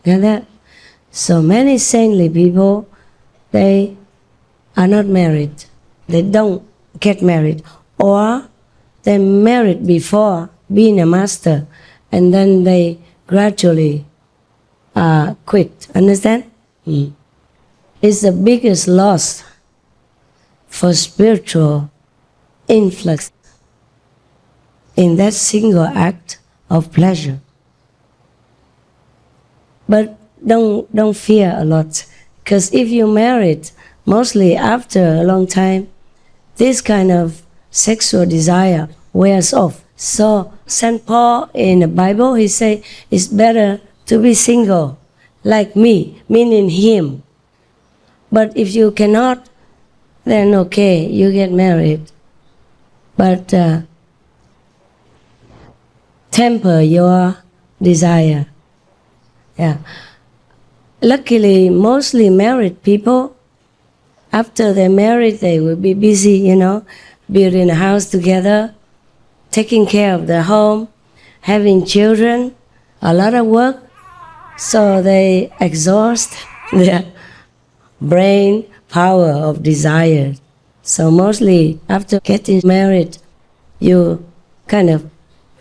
A: Got that? So many saintly people, they are not married. They don't get married. Or they married before being a master, and then they gradually quit. Understand? It's the biggest loss for spiritual influx in that single act of pleasure. But don't fear a lot, because if you married, mostly after a long time, this kind of sexual desire wears off. So St. Paul in the Bible, he say, it's better to be single, like me, meaning him. But if you cannot, then okay, you get married. But temper your desire. Yeah. Luckily, mostly married people, after they're married, they will be busy, building a house together, taking care of their home, having children, a lot of work. So they exhaust their brain power of desire. So mostly after getting married, you kind of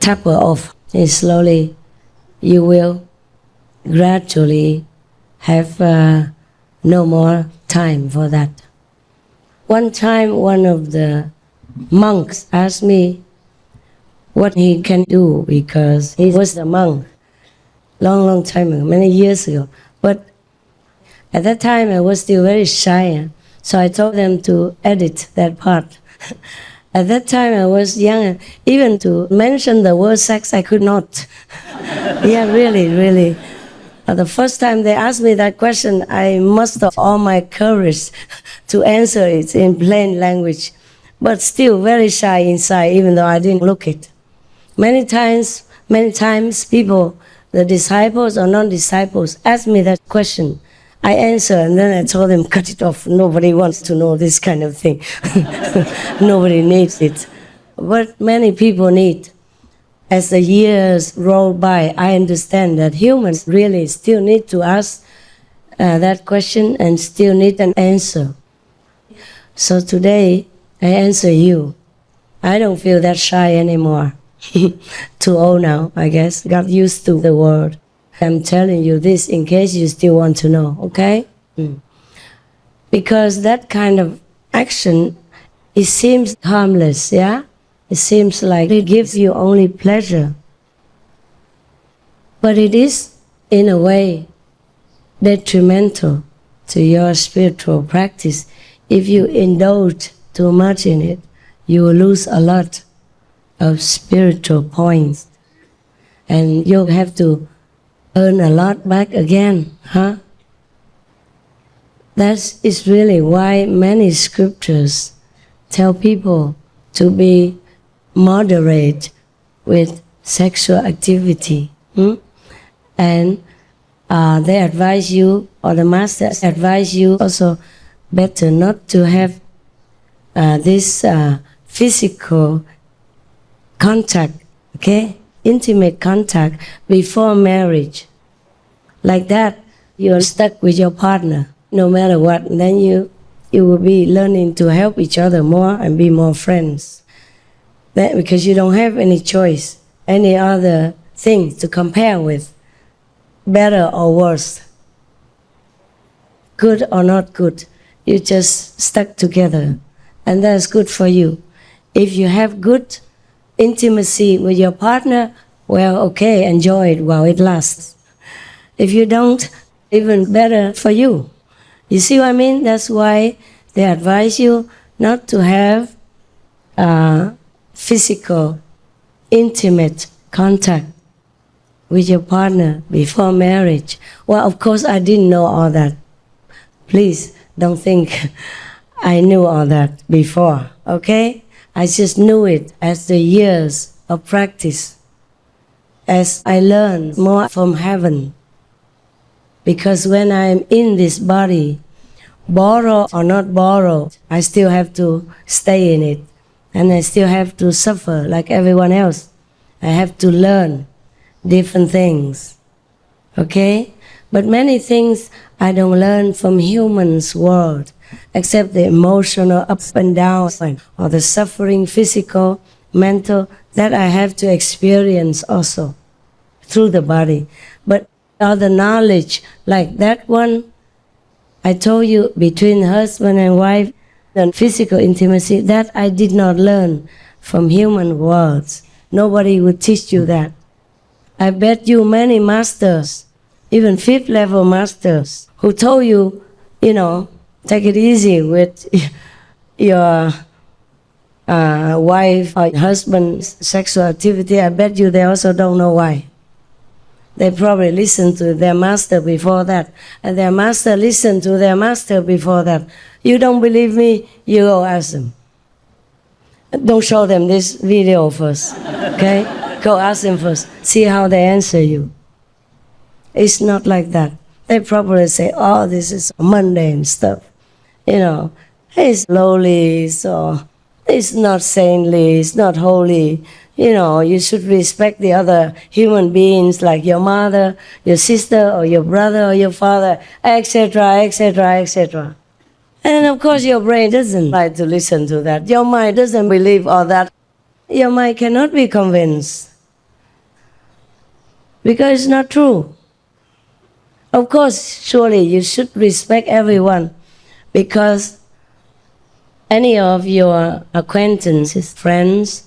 A: taper off And slowly you will gradually have no more time for that. One time one of the monks asked me what he can do, because he was a monk long time ago, many years ago. But at that time I was still very shy, so I told them to edit that part. At that time I was young, even to mention the word sex I could not. Yeah, really. The first time they asked me that question, I mustered all my courage to answer it in plain language, but still very shy inside, even though I didn't look it. Many times people, the disciples or non-disciples, ask me that question. I answer, and then I told them, cut it off. Nobody wants to know this kind of thing. Nobody needs it. But many people need. As the years roll by, I understand that humans really still need to ask that question and still need an answer. So today, I answer you. I don't feel that shy anymore. Too old now, I guess. Got used to the word. I'm telling you this in case you still want to know, okay? Because that kind of action, it seems harmless, yeah? It seems like it gives you only pleasure. But it is, in a way, detrimental to your spiritual practice. If you indulge too much in it, you will lose a lot of spiritual points. And you'll have to earn a lot back again, huh? That is really why many scriptures tell people to be moderate with sexual activity. And they advise you, or the masters advise you also, better not to have this physical contact, okay? Intimate contact before marriage. Like that, you're stuck with your partner, no matter what. And then you will be learning to help each other more and be more friends. That, because you don't have any choice, any other thing to compare with, better or worse, good or not good. You just stuck together, and that's good for you. If you have good intimacy with your partner, well, okay, enjoy it while it lasts. If you don't, even better for you. You see what I mean? That's why they advise you not to have physical, intimate contact with your partner before marriage. Well, of course, I didn't know all that. Please don't think I knew all that before, okay? I just knew it as the years of practice, as I learned more from heaven. Because when I'm in this body, borrow or not borrow, I still have to stay in it. And I still have to suffer like everyone else. I have to learn different things, okay? But many things I don't learn from humans' world, except the emotional ups and downs, or the suffering, physical, mental, that I have to experience also through the body. But all the knowledge, like that one, I told you, between husband and wife, and physical intimacy, that I did not learn from human words. Nobody would teach you that. I bet you many masters, even 5th level masters, who told you, take it easy with your wife or husband's sexual activity. I bet you they also don't know why. They probably listened to their master before that, and their master listened to their master before that. You don't believe me? You go ask them. Don't show them this video first, okay? Go ask them first. See how they answer you. It's not like that. They probably say, oh, this is mundane stuff. It's lowly, so it's not saintly, it's not holy. You should respect the other human beings like your mother, your sister, or your brother, or your father, etc., etc., etc. And of course your brain doesn't like to listen to that. Your mind doesn't believe all that. Your mind cannot be convinced. because it's not true. Of course, surely you should respect everyone, because any of your acquaintances, friends,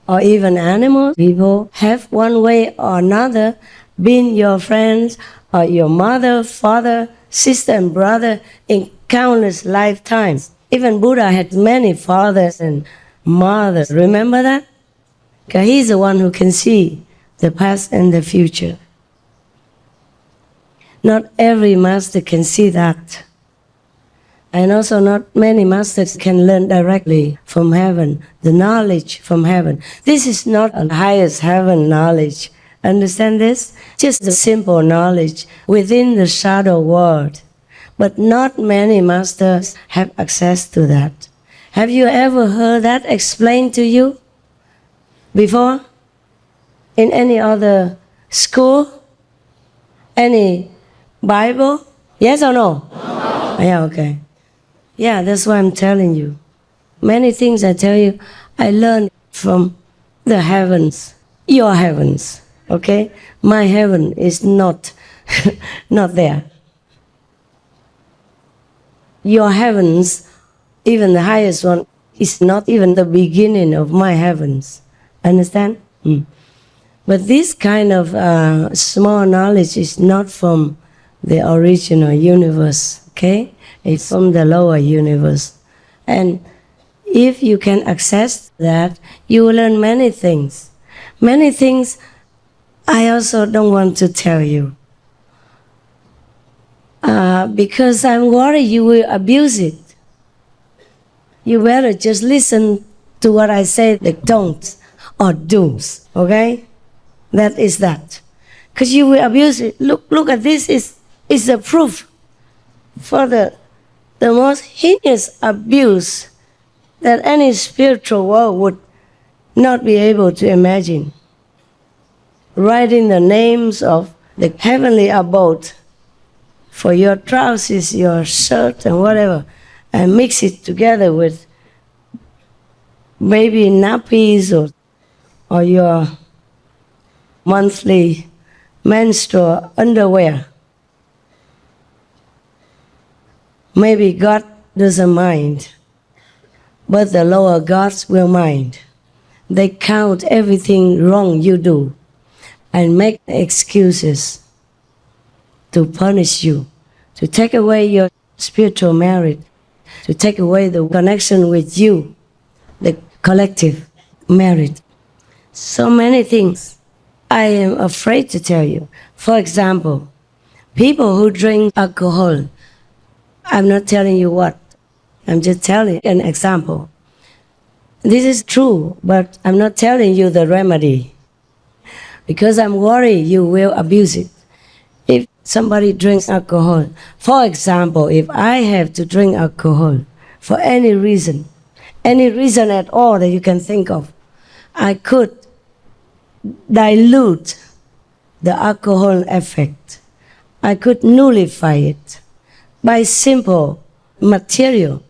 A: or even animals, people have one way or another been your friends or your mother, father, sister, and brother in countless lifetimes. Even Buddha had many fathers and mothers. Remember that? Because he's the one who can see the past and the future. Not every master can see that. And also not many masters can learn directly from heaven, the knowledge from heaven. This is not the highest heaven knowledge. Understand this? Just the simple knowledge within the shadow world. But not many masters have access to that. Have you ever heard that explained to you before? In any other school? Any Bible? Yes or no? No. Yeah, okay. Yeah, that's why I'm telling you. Many things I tell you, I learned from the heavens, your heavens, okay? My heaven is not, not there. Your heavens, even the highest one, is not even the beginning of my heavens. Understand? But this kind of small knowledge is not from the original universe, okay? It's from the lower universe. And if you can access that, you will learn many things. Many things I also don't want to tell you. Because I'm worried you will abuse it. You better just listen to what I say, the don'ts or do's, okay? That is that. Because you will abuse it. Look at this, is the proof for the most heinous abuse that any spiritual world would not be able to imagine. Writing the names of the heavenly abode for your trousers, your shirt, and whatever, and mix it together with maybe nappies or your monthly menstrual underwear. Maybe God doesn't mind, but the lower gods will mind. They count everything wrong you do and make excuses to punish you, to take away your spiritual merit, to take away the connection with you, the collective merit. So many things I am afraid to tell you. For example, people who drink alcohol, I'm not telling you what, I'm just telling an example. This is true, but I'm not telling you the remedy, because I'm worried you will abuse it. If somebody drinks alcohol, for example, if I have to drink alcohol for any reason at all that you can think of, I could dilute the alcohol effect. I could nullify it by simple material,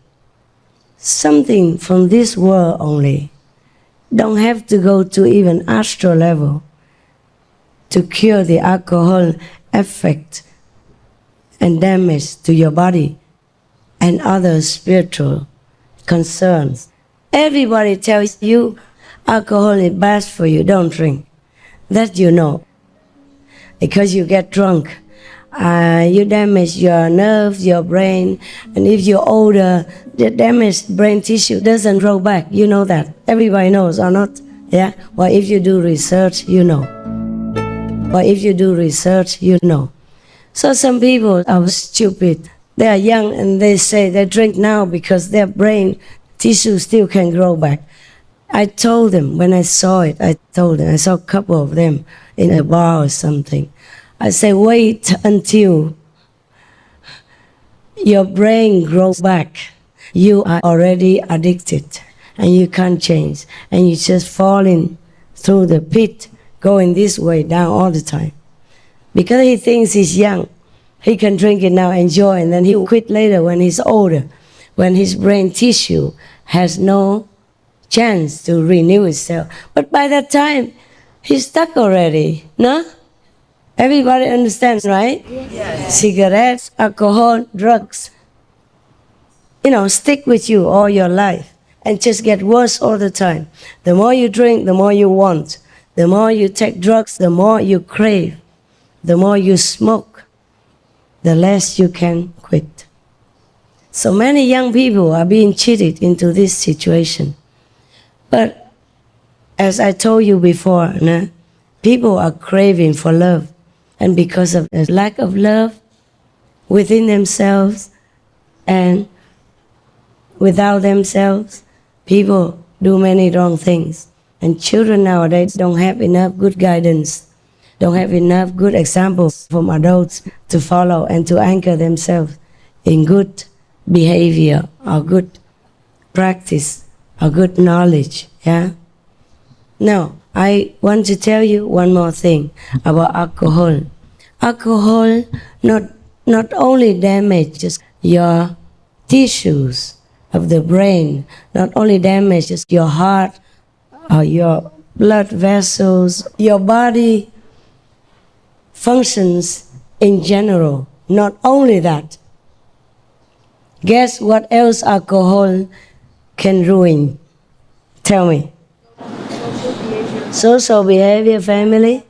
A: something from this world only. Don't have to go to even astral level to cure the alcohol effect and damage to your body and other spiritual concerns. Everybody tells you alcohol is bad for you, don't drink. That you know. Because you get drunk, you damage your nerves, your brain, and if you're older, the damaged brain tissue doesn't grow back. You know that. Everybody knows, or not? Yeah? Well, if you do research, you know. But if you do research, you know. So some people are stupid. They are young and they say they drink now because their brain tissue still can grow back. I told them, when I saw it, I saw a couple of them in a bar or something. I say, wait until your brain grows back. You are already addicted and you can't change. And you just falling through the pit, going this way down all the time. Because he thinks he's young, he can drink it now, enjoy, and then he'll quit later when he's older, when his brain tissue has no chance to renew itself. But by that time, He's stuck already, no? Everybody understands, right? Yes. Cigarettes, alcohol, drugs. Stick with you all your life and just get worse all the time. The more you drink, the more you want. The more you take drugs, the more you crave. The more you smoke, the less you can quit. So many young people are being cheated into this situation. But as I told you before, people are craving for love. And because of a lack of love within themselves and without themselves, people do many wrong things. And children nowadays don't have enough good guidance, don't have enough good examples from adults to follow and to anchor themselves in good behavior or good practice or good knowledge. Yeah. Now, I want to tell you one more thing about alcohol. Alcohol not only damages your tissues of the brain, not only damages your heart or your blood vessels, your body functions in general. Not only that, guess what else alcohol can ruin? Tell me. Social behavior, family.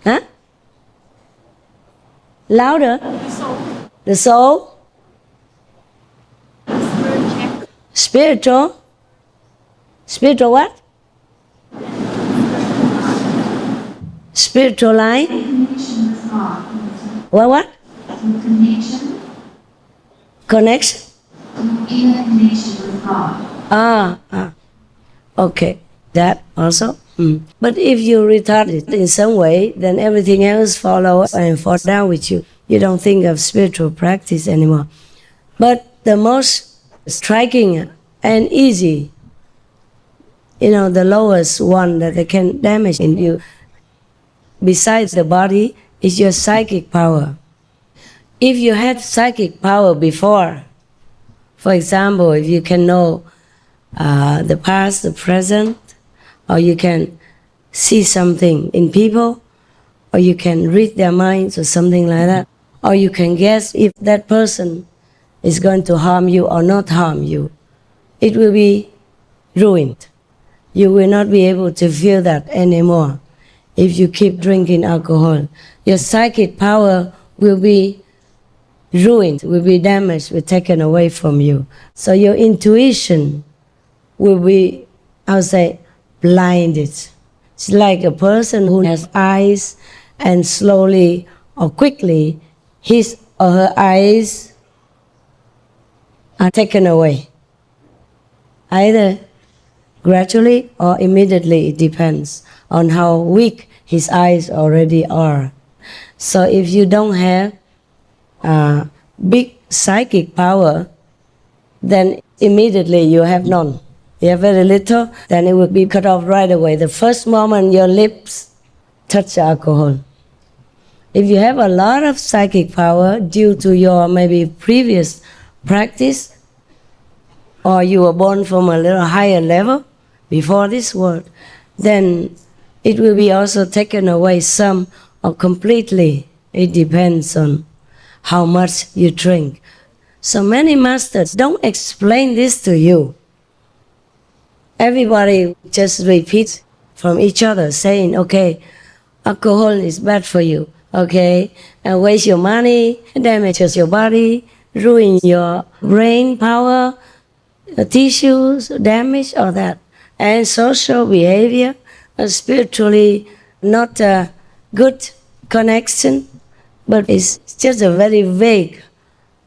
A: Huh? Louder. The soul. Spiritual. Spiritual what? Spiritual life. What? Connection.
D: Inner connection with God.
A: Okay, that also. But if you retard it in some way, then everything else follows and falls down with you. You don't think of spiritual practice anymore. But the most striking and easy, the lowest one that they can damage in you, besides the body, is your psychic power. If you had psychic power before, for example, if you can know the past, the present, or you can see something in people, or you can read their minds or something like that, or you can guess if that person is going to harm you or not harm you, it will be ruined. You will not be able to feel that anymore if you keep drinking alcohol. Your psychic power will be ruined, will be damaged, will be taken away from you. So your intuition will be, blinded. It's like a person who has eyes and slowly or quickly his or her eyes are taken away. Either gradually or immediately, it depends on how weak his eyes already are. So if you don't have big psychic power, then immediately you have none. You have very little, then it will be cut off right away. The first moment your lips touch alcohol. If you have a lot of psychic power due to your maybe previous practice, or you were born from a little higher level before this world, then it will be also taken away some or completely. It depends on how much you drink. So many masters don't explain this to you. Everybody just repeats from each other saying, okay, alcohol is bad for you, okay, and waste your money, damages your body, ruin your brain power, tissues, damage, all that. And social behavior, spiritually not a good connection, but it's just a very vague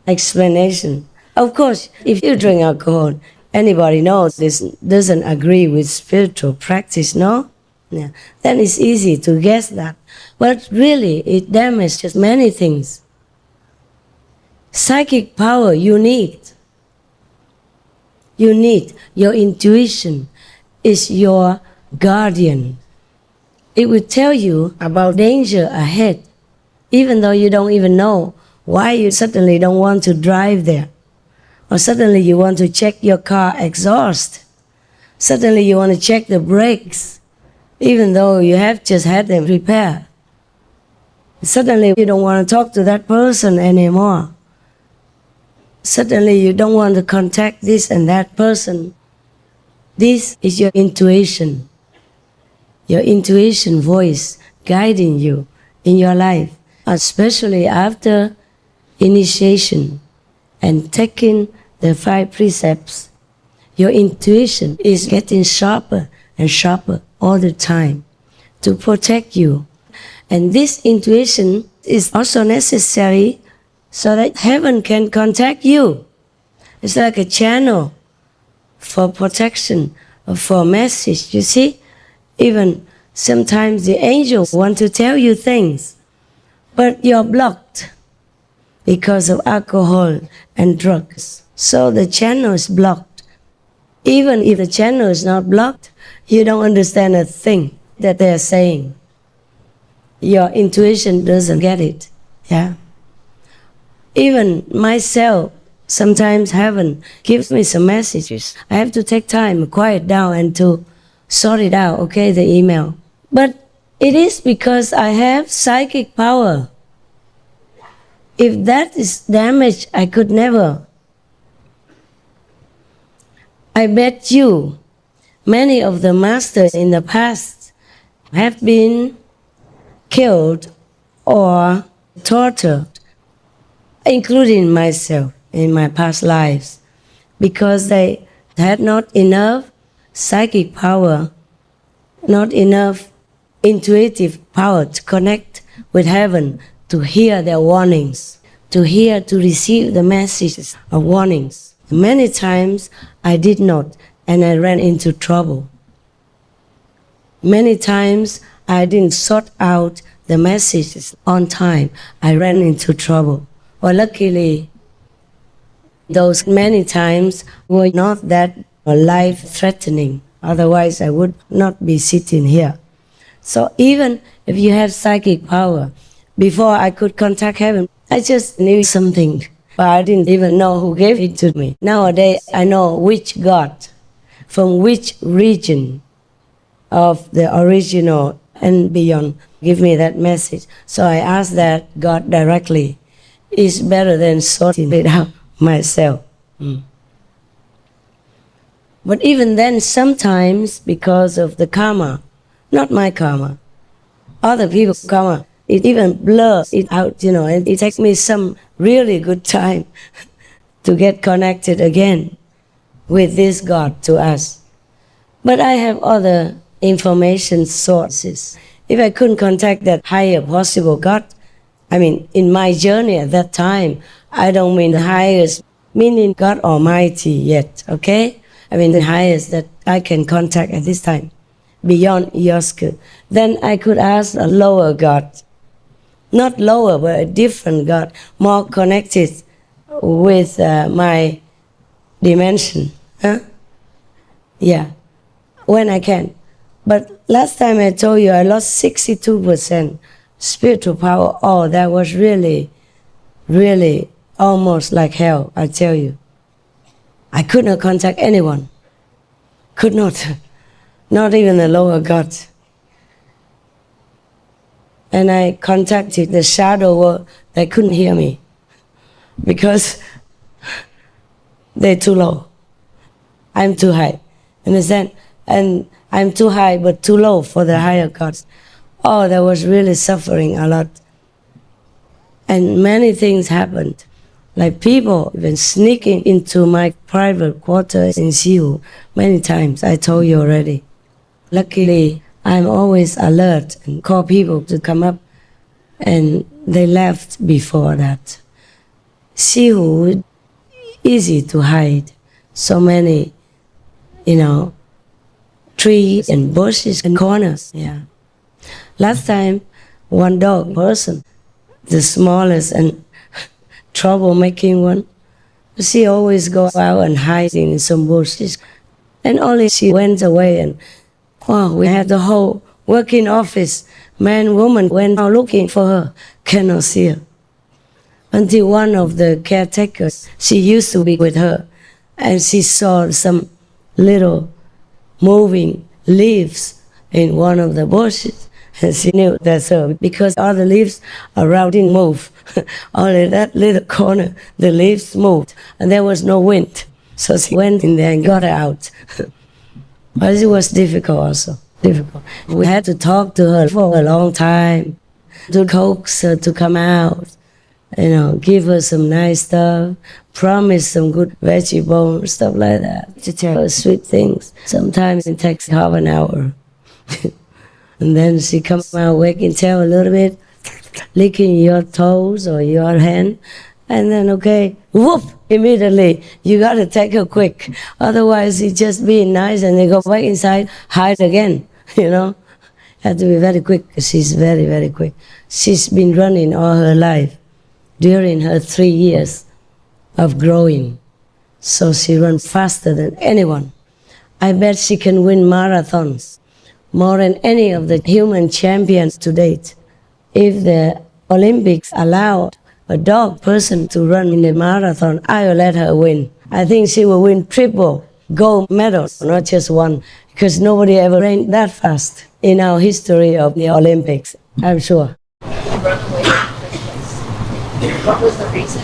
A: explanation. Of course, if you drink alcohol, anybody knows this doesn't agree with spiritual practice, no? Yeah. Then it's easy to guess that. But really, it damages many things. Psychic power, you need. Your intuition is your guardian. It will tell you about danger ahead, even though you don't even know why you suddenly don't want to drive there. Or suddenly you want to check your car exhaust. Suddenly you want to check the brakes, even though you have just had them repaired. Suddenly you don't want to talk to that person anymore. Suddenly you don't want to contact this and that person. This is your intuition voice guiding you in your life, especially after initiation and taking the 5 precepts. Your intuition is getting sharper and sharper all the time to protect you. And this intuition is also necessary so that heaven can contact you. It's like a channel for protection, for message. You see, even sometimes the angels want to tell you things, but you're blocked because of alcohol and drugs. So the channel is blocked. Even if the channel is not blocked, you don't understand a thing that they're saying. Your intuition doesn't get it. Yeah. Even myself, sometimes heaven gives me some messages. I have to take time, quiet down, and to sort it out, okay, the email. But it is because I have psychic power. If that is damaged, I could never. I bet you many of the masters in the past have been killed or tortured, including myself in my past lives, because they had not enough psychic power, not enough intuitive power to connect with heaven, to hear their warnings, to receive the messages of warnings. Many times I did not, and I ran into trouble. Many times I didn't sort out the messages on time. I ran into trouble. Well, luckily, those many times were not that life-threatening. Otherwise, I would not be sitting here. So even if you have psychic power, before I could contact heaven, I just knew something, but I didn't even know who gave it to me. Nowadays, I know which God, from which region of the original and beyond, give me that message. So I ask that God directly. It's better than sorting it out myself. But even then, sometimes because of the karma, not my karma, other people's karma, it even blurs it out, and it takes me some really good time to get connected again with this God to us. But I have other information sources. If I couldn't contact that higher possible God, in my journey at that time, I don't mean the highest, meaning God Almighty yet, okay? The highest that I can contact at this time, beyond your skill. Then I could ask a lower God. Not lower, but a different God, more connected with my dimension. Yeah, when I can. But last time I told you I lost 62% spiritual power. Oh, that was really, really almost like hell, I tell you. I could not contact anyone. Could not. Not even the lower God. And I contacted the shadow world. They couldn't hear me because they're too low. I'm too high. Understand? And I'm too high but too low for the higher gods. Oh, that was really suffering a lot. And many things happened. Like people even sneaking into my private quarters in Siu many times. I told you already. Luckily, I'm always alert and call people to come up, and they left before that. Siu, easy to hide. So many, trees and bushes and corners. Yeah. Last time, one dog person, the smallest and troublemaking one, she always go out and hide in some bushes. And only she went away, and we had the whole working office, man, woman, went out looking for her, cannot see her. Until one of the caretakers, she used to be with her, and she saw some little moving leaves in one of the bushes. And she knew that's her because all the leaves around didn't move. Only that little corner, the leaves moved, and there was no wind. So she went in there and got her out. But it was difficult also, difficult. We had to talk to her for a long time, to coax her to come out, give her some nice stuff, promise some good veggie stuff like that, to tell her sweet things. Sometimes it takes half an hour. And then she comes out waking tail a little bit, licking your toes or your hand, and then, okay, whoop, immediately, you got to take her quick. Otherwise, she's just being nice and they go back inside, hide again, Have to be very quick. She's very, very quick. She's been running all her life during her 3 years of growing. So she runs faster than anyone. I bet she can win marathons more than any of the human champions to date. If the Olympics allowed a dog person to run in a marathon, I will let her win. I think she will win triple gold medals, not just one, because nobody ever ran that fast in our history of the Olympics, I'm sure.
E: Run away in the first place. What was the reason?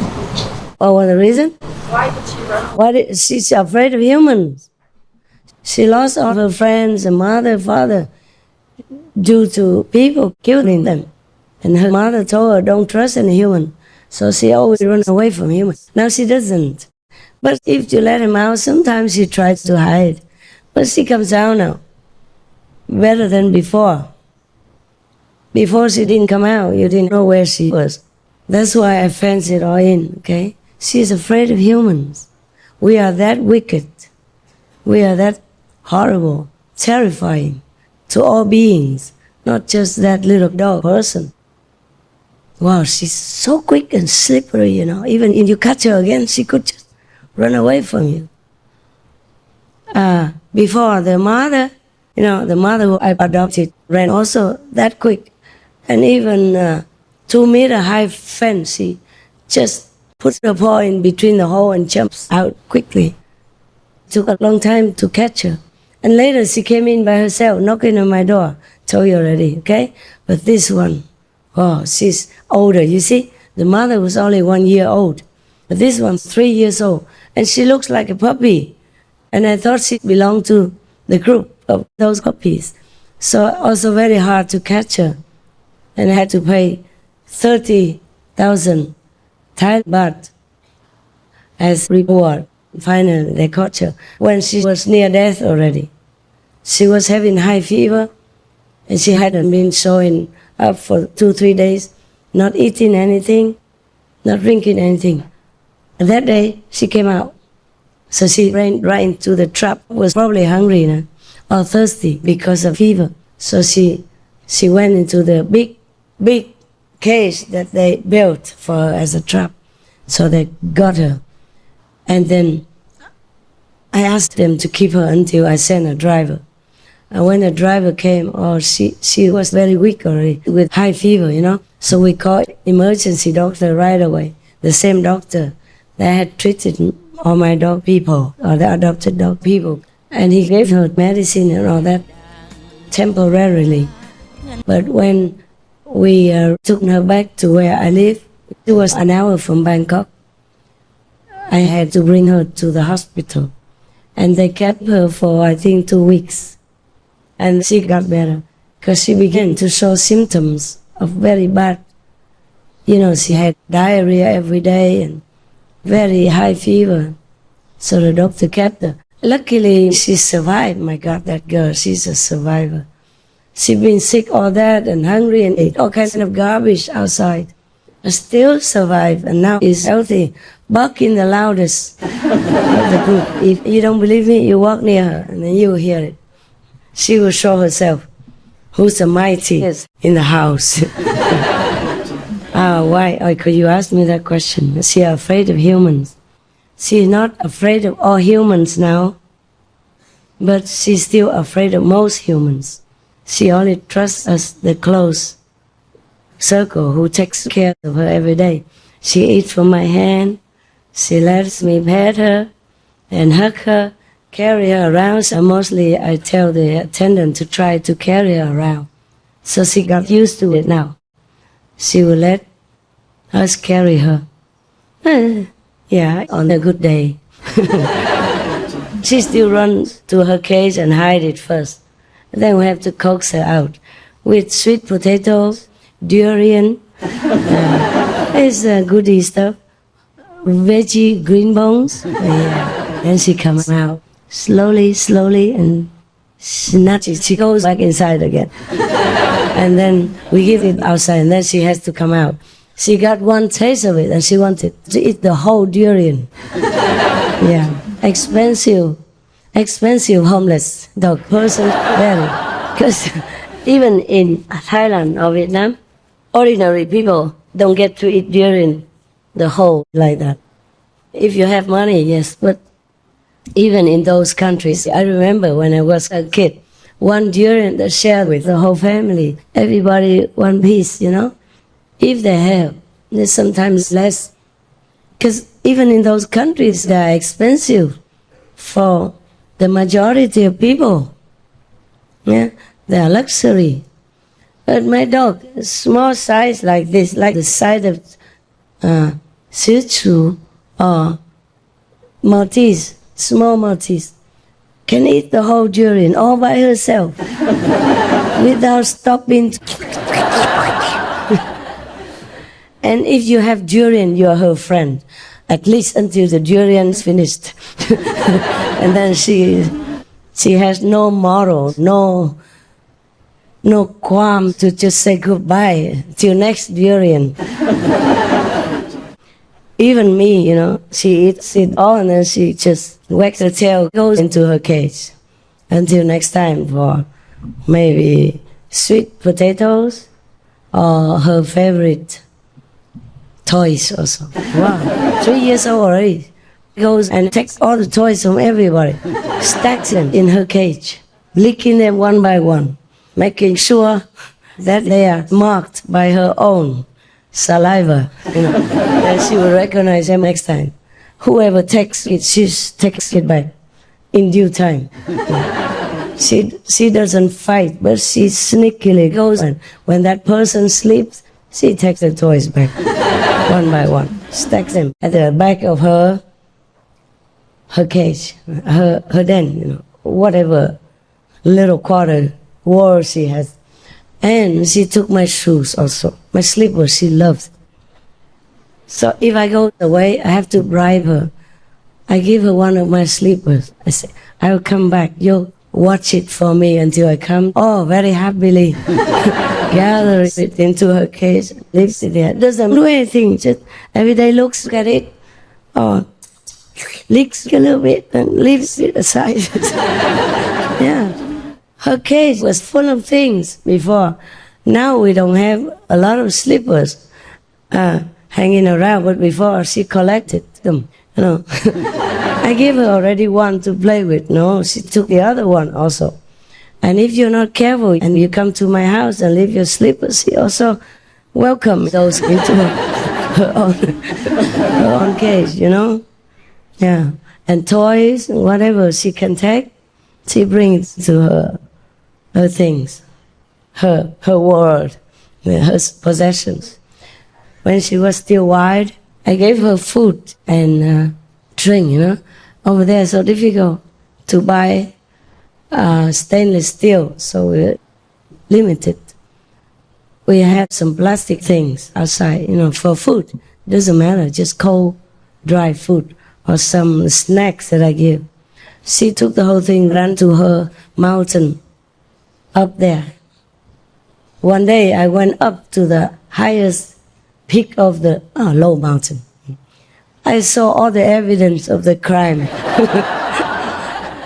A: Oh, what the reason?
E: Why did she run away?
A: She's afraid of humans. She lost all her friends, her mother, father, due to people killing them. And her mother told her, don't trust any human. So she always runs away from humans. Now she doesn't. But if you let him out, sometimes she tries to hide. But she comes out now, better than before. Before she didn't come out, you didn't know where she was. That's why I fenced it all in, okay? She's afraid of humans. We are that wicked. We are that horrible, terrifying to all beings, not just that little dog person. Wow, she's so quick and slippery, Even if you catch her again, she could just run away from you. Before, the mother, the mother who I adopted ran also that quick. And even 2 meter high fence, she just puts her paw in between the hole and jumps out quickly. Took a long time to catch her. And later she came in by herself, knocking on my door. Told you already, okay? But this one, oh, she's older. You see, the mother was only 1 year old. But this one's 3 years old. And she looks like a puppy. And I thought she belonged to the group of those puppies. So also very hard to catch her. And I had to pay 30,000 Thai baht as reward. Finally, they caught her when she was near death already. She was having high fever, and she hadn't been showing up for 2-3 days, not eating anything, not drinking anything. And that day, she came out. So she ran right into the trap, was probably hungry or thirsty because of fever. So she went into the big cage that they built for her as a trap. So they got her. And then I asked them to keep her until I sent a driver. And when the driver came, she was very weak already with high fever, So we called emergency doctor right away. The same doctor that had treated all my dog people, or the adopted dog people. And he gave her medicine and all that temporarily. But when we took her back to where I live, it was an hour from Bangkok. I had to bring her to the hospital. And they kept her for, I think, 2 weeks. And she got better because she began to show symptoms of very bad. She had diarrhea every day and very high fever. So the doctor kept her. Luckily, she survived. My God, that girl, she's a survivor. She'd been sick all that and hungry and ate all kinds of garbage outside. But still survived, and now is healthy, barking the loudest of the group. If you don't believe me, you walk near her and then you will hear it. She will show herself who's the mightiest in the house. Why? Oh, could you ask me that question? She is afraid of humans. She is not afraid of all humans now, but she's still afraid of most humans. She only trusts us, the close circle who takes care of her every day. She eats from my hand. She lets me pet her and hug her, carry her around. So mostly I tell the attendant to try to carry her around. So she got used to it now. She will let us carry her. Yeah, on a good day. She still runs to her cage and hide it first. Then we have to coax her out with sweet potatoes, durian, it's goodie stuff, veggie green bones. Yeah. Then she comes out slowly and snatches. She goes back inside again. And then we give it outside and then she has to come out. She got one taste of it and she wanted to eat the whole durian. Yeah, expensive homeless dog person, very. Because even in Thailand or Vietnam, ordinary people don't get to eat durian the whole like that. If you have money, yes, but even in those countries, I remember when I was a kid, one durian that shared with the whole family, everybody one piece, you know. If they have, there's sometimes less. Because even in those countries, they are expensive for the majority of people. Yeah, they are luxury. But my dog, small size like this, like the size of Shih Tzu or Maltese, small Maltese, can eat the whole durian all by herself without stopping. And if you have durian, you are her friend, at least until the durian's finished. And then she has no moral, no qualm to just say goodbye till next durian. Even me, you know, she eats it all and then she just wags her tail, goes into her cage. Until next time for maybe sweet potatoes or her favorite toys also. Wow, 3 years old already. Goes and takes all the toys from everybody, stacks them in her cage, licking them one by one, making sure that they are marked by her own saliva, you know. Then she will recognize them next time. Whoever takes it, she takes it back in due time. She doesn't fight, but she sneakily goes, and when that person sleeps, she takes the toys back one by one, stacks them at the back of her cage, her den, you know, whatever little quarter wall she has. And she took my shoes also, my slippers she loves. So if I go away, I have to bribe her. I give her one of my slippers. I say, I will come back. You watch it for me until I come. Oh, very happily. Gather it into her cage, leaves it there. Doesn't do anything, just every day looks at it, or licks a little bit and leaves it aside. Yeah. Her cage was full of things before. Now we don't have a lot of slippers hanging around, but before she collected them, you know. I gave her already one to play with. No, she took the other one also. And if you're not careful and you come to my house and leave your slippers, she also welcomes those into her own cage, you know. Yeah, and toys and whatever she can take, she brings to her things, her world, her possessions. When she was still wild, I gave her food and drink, you know. Over there, so difficult to buy stainless steel, so we're limited. We have some plastic things outside, you know, for food. Doesn't matter, just cold, dry food or some snacks that I give. She took the whole thing, ran to her mountain up there. One day I went up to the highest peak of the low mountain. I saw all the evidence of the crime.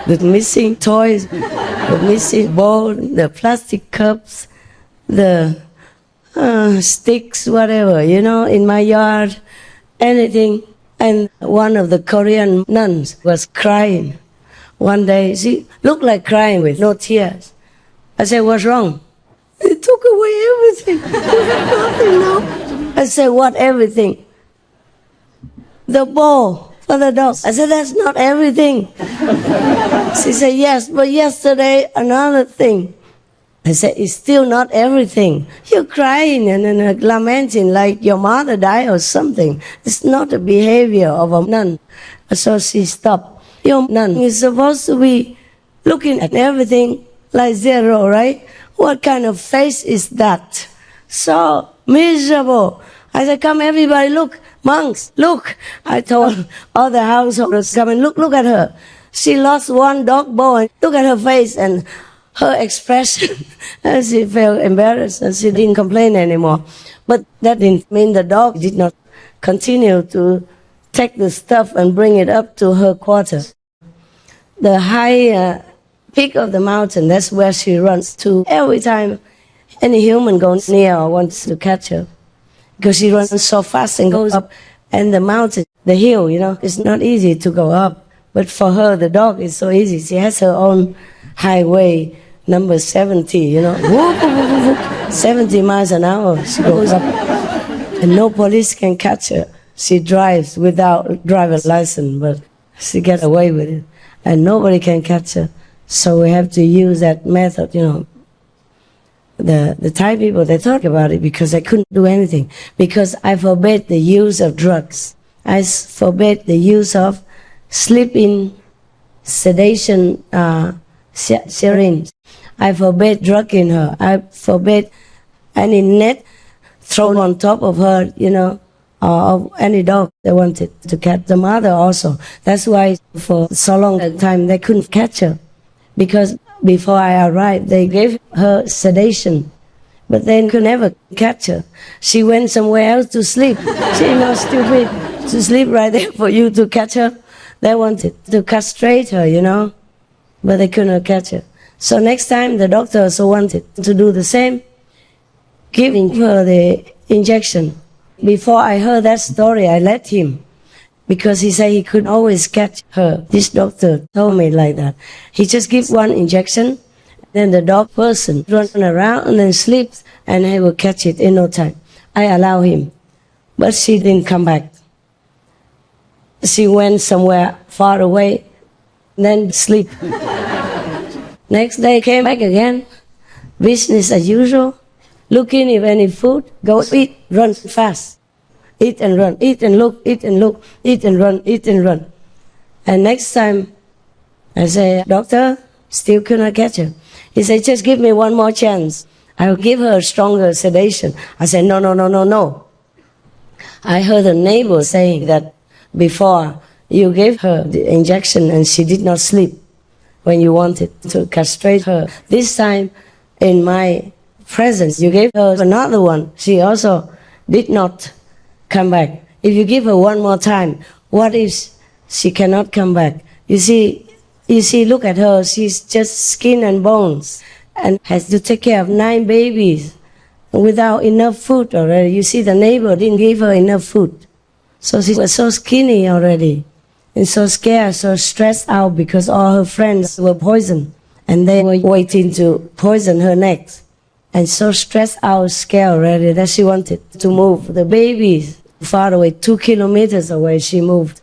A: The missing toys, the missing bowl, the plastic cups, the sticks, whatever, you know, in my yard, anything. And one of the Korean nuns was crying. One day, she looked like crying with no tears. I said, what's wrong? They took away everything. We have nothing now. I said, what everything? The bowl for the dog. I said, that's not everything. She said, yes, but yesterday another thing. I said, it's still not everything. You're crying and lamenting like your mother died or something. It's not the behavior of a nun. So she stopped. Your nun is supposed to be looking at everything like zero, right? What kind of face is that? So miserable. I said, come everybody, look, monks, look. I told all the householders, come and look at her. She lost one dog bone. Look at her face and her expression. And she felt embarrassed and she didn't complain anymore. But that didn't mean the dog did not continue to take the stuff and bring it up to her quarters. The high peak of the mountain, that's where she runs to every time any human goes near or wants to catch her. Because she runs so fast and goes up. And the mountain, the hill, it's not easy to go up. But for her, the dog is so easy. She has her own highway, number 70, 70 miles an hour. She goes up. And no police can catch her. She drives without driver's license, but she gets away with it. And nobody can catch her. So we have to use that method, The Thai people, they talk about it because I couldn't do anything. Because I forbade the use of drugs. I forbade the use of sleeping, sedation, syringe. I forbade drugging her. I forbade any net thrown on top of her, or of any dog they wanted to catch. The mother also. That's why for so long a time they couldn't catch her. Because before I arrived, they gave her sedation. But they could never catch her. She went somewhere else to sleep. She's not stupid to sleep right there for you to catch her. They wanted to castrate her, but they couldn't catch her. So next time the doctor also wanted to do the same, giving her the injection. Before I heard that story, I let him, because he said he could always catch her. This doctor told me like that. He just gives one injection, then the dog person runs around and then sleeps, and he will catch it in no time. I allow him. But she didn't come back. She went somewhere far away, then sleep. Next day came back again, business as usual, looking if any food, go eat, run fast. Eat and run, eat and look, eat and look, eat and run, eat and run. And next time, I say, doctor, still cannot catch her. He said, just give me one more chance. I will give her a stronger sedation. I said, no. I heard a neighbor saying that before you gave her the injection and she did not sleep when you wanted to castrate her. This time, in my presence, you gave her another one. She also did not come back. If you give her one more time, what if she cannot come back? You see, look at her. She's just skin and bones and has to take care of 9 babies without enough food already. You see, the neighbor didn't give her enough food. So she was so skinny already and so scared, so stressed out because all her friends were poisoned and they were waiting to poison her next. And so stressed out, scared already that she wanted to move the babies far away, 2 kilometers away. She moved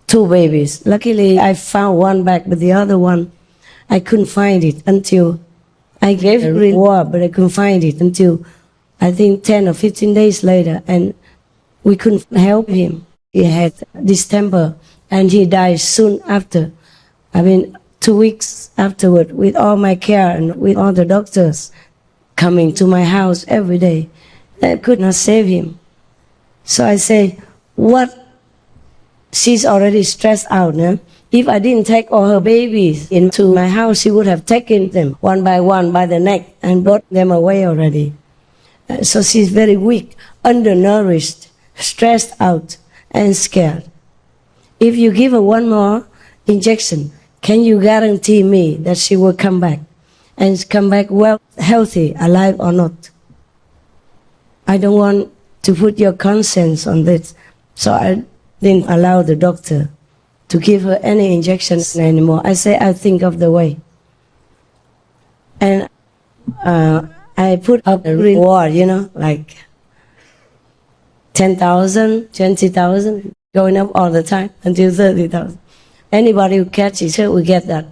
A: 2 babies. Luckily, I found one back, but the other one, I couldn't find it until I gave a reward, but I couldn't find it until I think 10 or 15 days later, and we couldn't help him. He had distemper, and he died soon after. 2 weeks afterward, with all my care and with all the doctors coming to my house every day. I could not save him. So I say, what? She's already stressed out, no? If I didn't take all her babies into my house, she would have taken them one by the neck and brought them away already. So she's very weak, undernourished, stressed out, and scared. If you give her one more injection, can you guarantee me that she will come back? And come back well, healthy, alive or not? I don't want to put your conscience on this. So I didn't allow the doctor to give her any injections anymore. I say, I'll think of the way. And I put up a reward, like 10,000, 20,000. going up all the time until 30,000. Anybody who catches her will get that.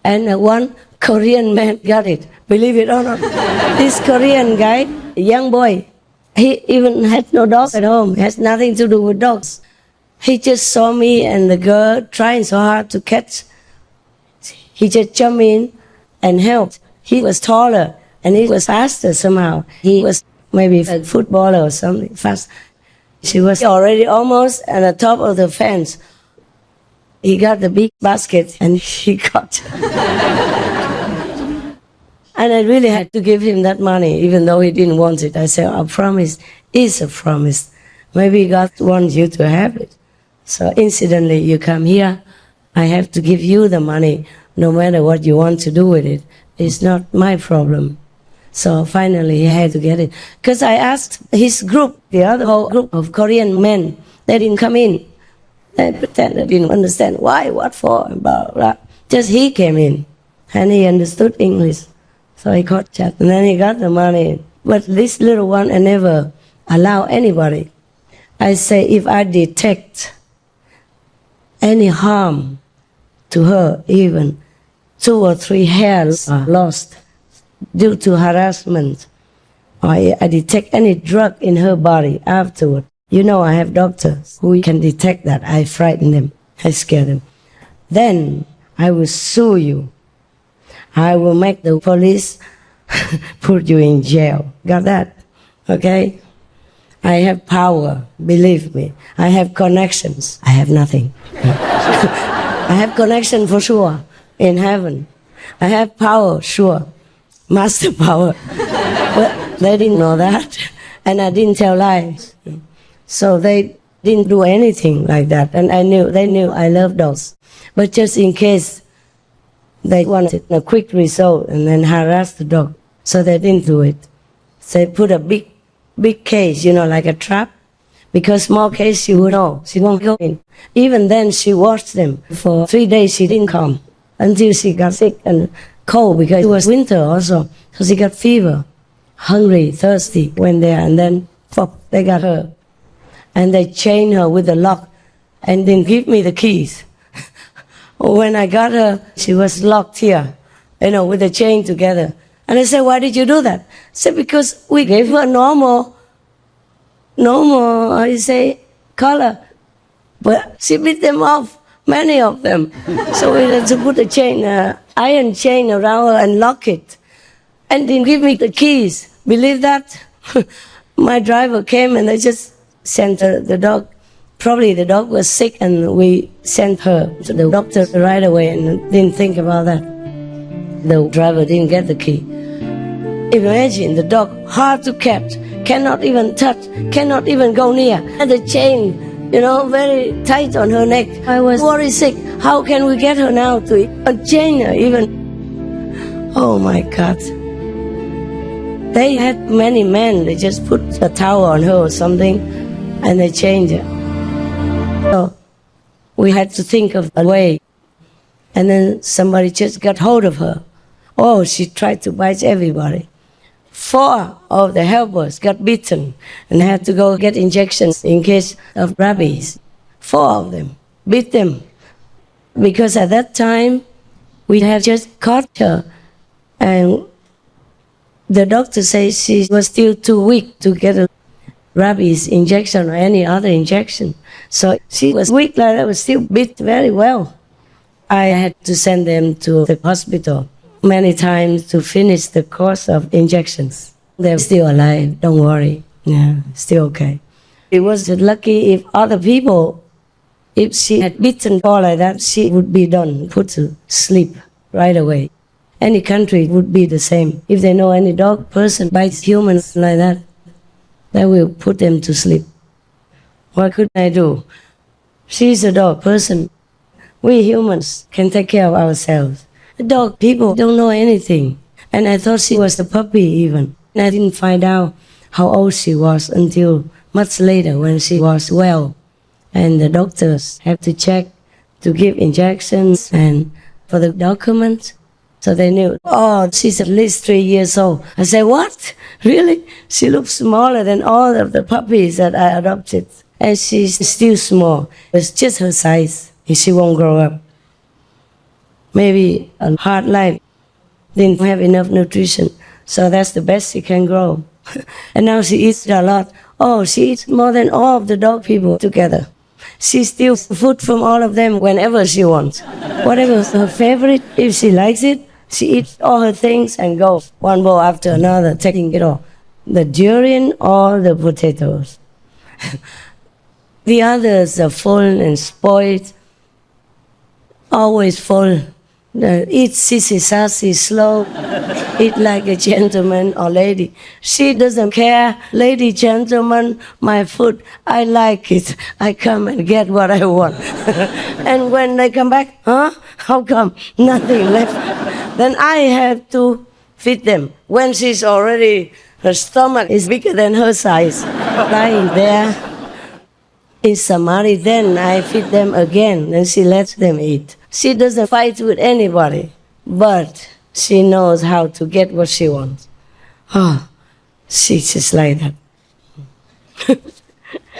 A: And one Korean man got it, believe it or not. This Korean guy, a young boy, he even had no dog at home, has nothing to do with dogs. He just saw me and the girl trying so hard to catch. He just jumped in and helped. He was taller and he was faster somehow. He was maybe a footballer or something fast. She was already almost at the top of the fence. He got the big basket and he got. And I really had to give him that money, even though he didn't want it. I said, a promise is a promise. Maybe God wants you to have it. So incidentally, you come here, I have to give you the money, no matter what you want to do with it. It's not my problem. So finally, he had to get it. Because I asked his group, the other whole group of Korean men, they didn't come in. They pretend they didn't understand why, what for, and blah, blah, blah. Just he came in, and he understood English. So he caught chat, and then he got the money. But this little one, I never allow anybody. I say, if I detect any harm to her, even 2 or 3 hairs are lost due to harassment, or I detect any drug in her body afterward. You know, I have doctors who can detect that. I frighten them. I scare them. Then I will sue you. I will make the police put you in jail. Got that? Okay? I have power, believe me. I have connections. I have nothing. I have connection for sure in heaven. I have power, sure. Master power. But they didn't know that. And I didn't tell lies. So they didn't do anything like that. And they knew I love dogs. But just in case they wanted a quick result and then harass the dog. So they didn't do it. They put a big cage, you know, like a trap. Because small cage, she would know. She won't go in. Even then, she watched them. For 3 days, she didn't come. Until she got sick and cold, because it was winter also. So she got fever, hungry, thirsty, went there, and then pop, they got her. And they chained her with a lock and didn't give me the keys. When I got her, she was locked here, you know, with the chain together. And I said, why did you do that? I said, because we gave her normal, how you say, color. But she beat them off, many of them. So we had to put a chain, iron chain around her and lock it. And didn't give me the keys. Believe that? My driver came and they just sent the dog. Probably the dog was sick and we sent her to the doctor right away and didn't think about that. The driver didn't get the key. Imagine the dog, hard to catch, cannot even touch, cannot even go near. And the chain, you know, very tight on her neck. I was worried sick. How can we get her now to unchain her even? Oh my God. They had many men. They just put a towel on her or something and they chained her. So we had to think of a way. And then somebody just got hold of her. Oh, she tried to bite everybody. 4 of the helpers got bitten and had to go get injections in case of rabies. 4 of them beat them. Because at that time, we had just caught her. And the doctor says she was still too weak to get a rabies injection or any other injection. So she was weak like that, but still beat very well. I had to send them to the hospital many times to finish the course of injections. They're still alive, don't worry. Yeah, still okay. It was lucky if other people, if she had bitten all like that, she would be done, put to sleep right away. Any country would be the same. If they know any dog person bites humans like that, they will put them to sleep. What could I do? She's a dog person. We humans can take care of ourselves. The dog people don't know anything. And I thought she was a puppy even. And I didn't find out how old she was until much later when she was well. And the doctors have to check to give injections and for the documents. So they knew, oh, she's at least 3 years old. I said, what? Really? She looks smaller than all of the puppies that I adopted. and she's still small. It's just her size, and she won't grow up. Maybe a hard life, didn't have enough nutrition, so that's the best she can grow. And now she eats a lot. Oh, she eats more than all of the dog people together. She steals food from all of them whenever she wants. Whatever her favorite, if she likes it, she eats all her things and goes one bowl after another, taking it all. The durian or the potatoes. The others are full and spoiled, always full. Eat sissy sassy, slow, eat like a gentleman or lady. She doesn't care, lady, gentleman, my food, I like it. I come and get what I want. And when they come back, huh? How come? Nothing left. Then I have to feed them. When she's already, her stomach is bigger than her size, lying there in Samadhi, then I feed them again, and she lets them eat. She doesn't fight with anybody, but she knows how to get what she wants. Oh, she's just like that.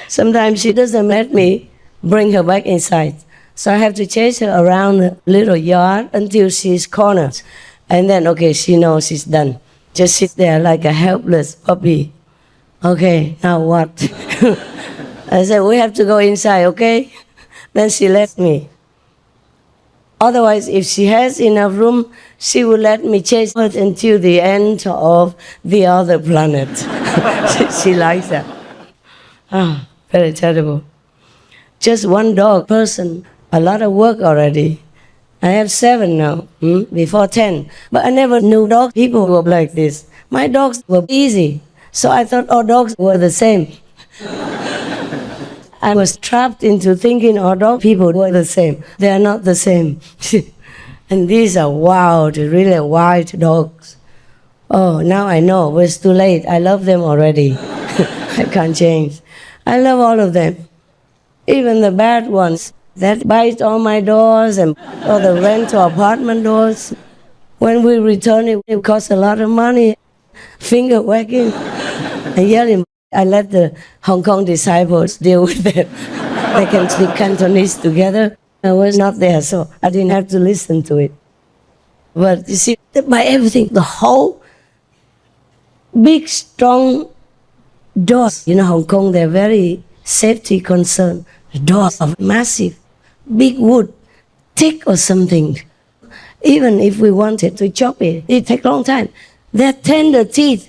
A: Sometimes she doesn't let me bring her back inside, so I have to chase her around the little yard until she's cornered. And then, okay, she knows she's done. Just sit there like a helpless puppy. Okay, now what? I said, we have to go inside, okay? Then she lets me. Otherwise, if she has enough room, she will let me chase her until the end of the other planet. She likes that. Ah, very terrible. Just one dog person, a lot of work already. I have 7 now, before 10. But I never knew dog people were like this. My dogs were easy, so I thought all dogs were the same. I was trapped into thinking all dog people were the same. They are not the same. And these are wild, really wild dogs. Oh, now I know, but it's too late. I love them already. I can't change. I love all of them. Even the bad ones that bite on my doors and or the rental apartment doors. When we return, it costs a lot of money. Finger wagging and yelling. I let the Hong Kong disciples deal with it. They can speak Cantonese together. I was not there, so I didn't have to listen to it. But you see, by everything, the whole big, strong doors. You know, Hong Kong, they're very safety concerned. The doors are massive, big wood, thick or something. Even if we wanted to chop it, it takes a long time. They're tender teeth.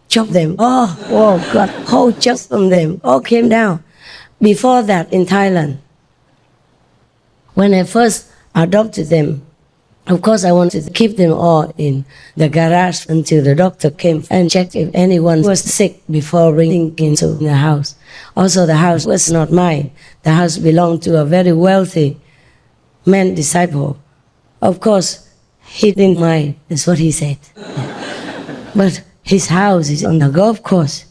A: Chop them. Oh God, whole chunks from them all came down. Before that, in Thailand, when I first adopted them, of course I wanted to keep them all in the garage until the doctor came and checked if anyone was sick before bringing into the house. Also, the house was not mine. The house belonged to a very wealthy man disciple. Of course, he didn't mind, that's what he said. But his house is on the golf course.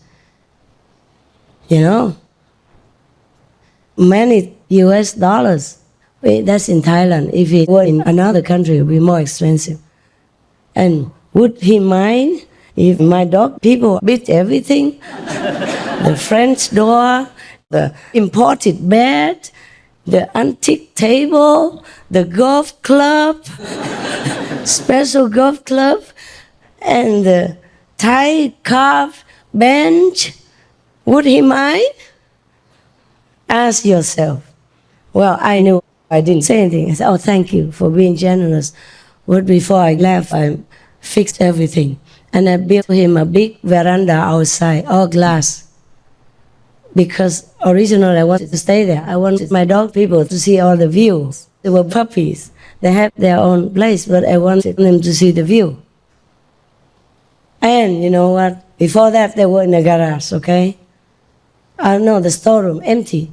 A: You know? Many US dollars. That's in Thailand. If it were in another country, it would be more expensive. And would he mind if my dog people beat everything? The French door, the imported bed, the antique table, the golf club, special golf club, and the Thai carved bench. Would he mind? Ask yourself. Well, I knew I didn't say anything. I said, oh, thank you for being generous. But before I left, I fixed everything. And I built him a big veranda outside, all glass. Because originally I wanted to stay there. I wanted my dog people to see all the views. They were puppies. They had their own place, but I wanted them to see the view. And you know what? Before that, they were in the garage, okay? No, the storeroom, empty.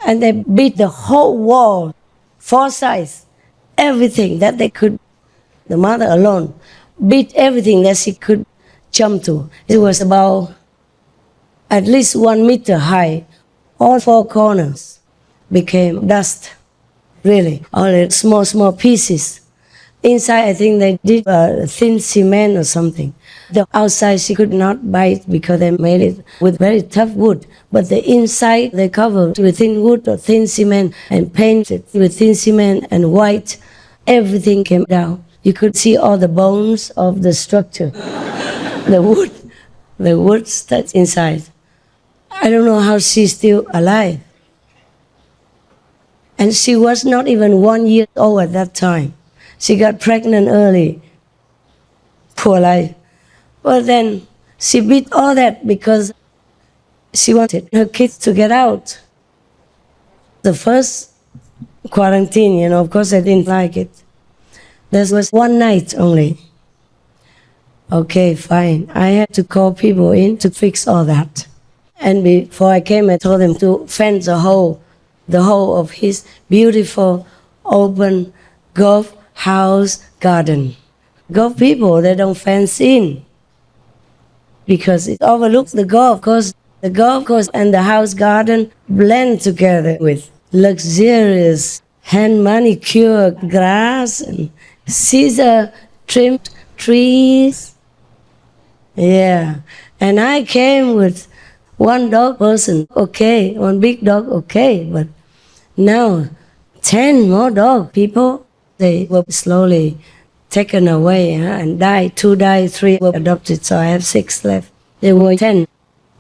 A: And they beat the whole wall, 4 sides, everything that they could. The mother alone beat everything that she could jump to. It was about at least 1 meter high. All 4 corners became dust, really. All the small pieces. Inside, I think they did thin cement or something. The outside she could not bite because they made it with very tough wood. But the inside they covered with thin wood or thin cement and painted with thin cement and white. Everything came down. You could see all the bones of the structure. The wood that's inside. I don't know how she's still alive. And she was not even 1 year old at that time. She got pregnant early. Poor life. But then she beat all that because she wanted her kids to get out. The first quarantine, of course I didn't like it. There was one night only. Okay, fine. I had to call people in to fix all that. And before I came, I told them to fence the whole of his beautiful, open golf house garden. Golf people, they don't fence in because it overlooks the golf course. The golf course and the house garden blend together with luxurious hand manicured grass and scissor trimmed trees. Yeah, and I came with one dog person, okay, one big dog, okay, but now 10 more dog people, they were slowly taken away and died. 2 died, 3 were adopted, so I have 6 left. There were 10.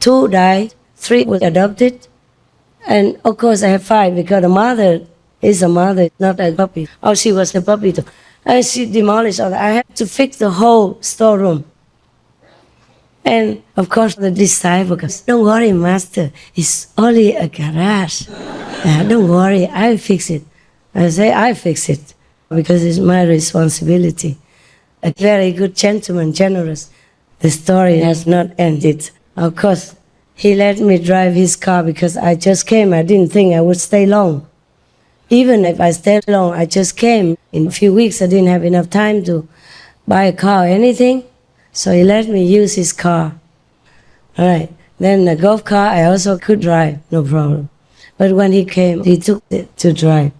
A: 2 died, 3 were adopted, and of course I have 5 because the mother is a mother, not a puppy. Oh, she was a puppy too. And she demolished all that. I had to fix the whole storeroom. And of course the disciple goes, don't worry, master, it's only a garage. Don't worry, I'll fix it. I say, I fix it because it's my responsibility. A very good gentleman, generous. The story has not ended. Of course, he let me drive his car because I just came. I didn't think I would stay long. Even if I stayed long, I just came. In a few weeks, I didn't have enough time to buy a car or anything. So he let me use his car. All right. Then the golf car, I also could drive, no problem. But when he came, he took it to drive.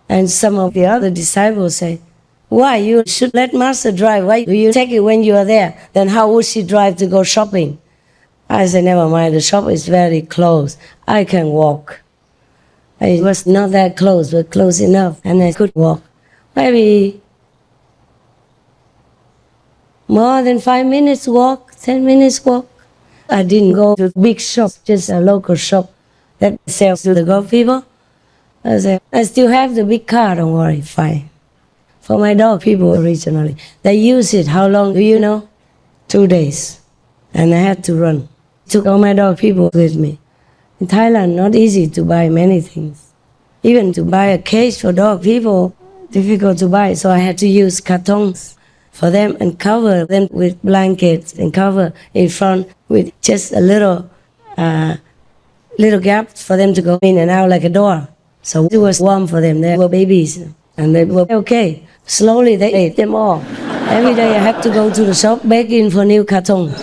A: And some of the other disciples say, why? You should let master drive. Why do you take it when you are there? Then how would she drive to go shopping? I said, never mind, the shop is very close. I can walk. It was not that close, but close enough, and I could walk. Maybe more than 5 minutes walk, 10 minutes walk. I didn't go to a big shop, just a local shop that sells to the golf people. I said, I still have the big car, don't worry, fine. For my dog people originally, they use it, how long do you know? 2 days. And I had to run. Took all my dog people with me. In Thailand, not easy to buy many things. Even to buy a cage for dog people, difficult to buy. So I had to use cartons for them and cover them with blankets and cover in front with just a little gap for them to go in and out like a door. So it was warm for them. They were babies and they were okay. Slowly they ate them all. Every day I have to go to the shop begging for new cartons.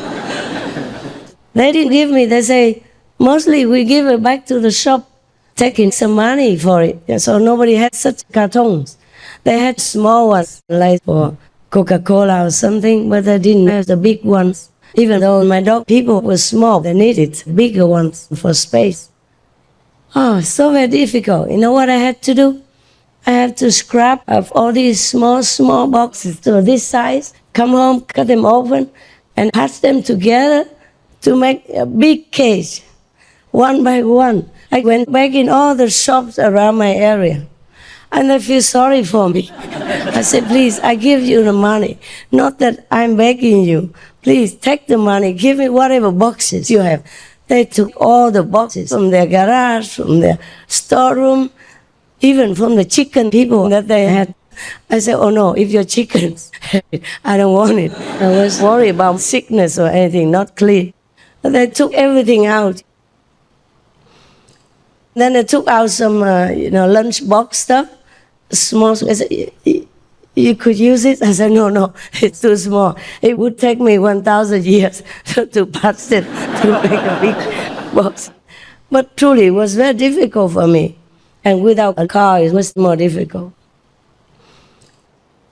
A: They didn't give me, they say, mostly we give it back to the shop, taking some money for it. So nobody had such cartons. They had small ones, like for Coca-Cola or something, but they didn't have the big ones. Even though my dog people were small, they needed bigger ones for space. Oh, so very difficult. You know what I had to do? I had to scrap up all these small boxes to this size, come home, cut them open, and patch them together to make a big cage, one by one. I went back in all the shops around my area, and they feel sorry for me. I said, please, I give you the money. Not that I'm begging you. Please, take the money, give me whatever boxes you have. They took all the boxes from their garage, from their storeroom, even from the chicken people that they had. I said, oh no, if your chickens have it, I don't want it. I was worried about sickness or anything, not clean. But they took everything out. Then they took out some, lunch box stuff, small. I said, you could use it? I said, no, it's too small. It would take me 1,000 years to patch it, to make a big box. But truly, it was very difficult for me. And without a car, it was more difficult.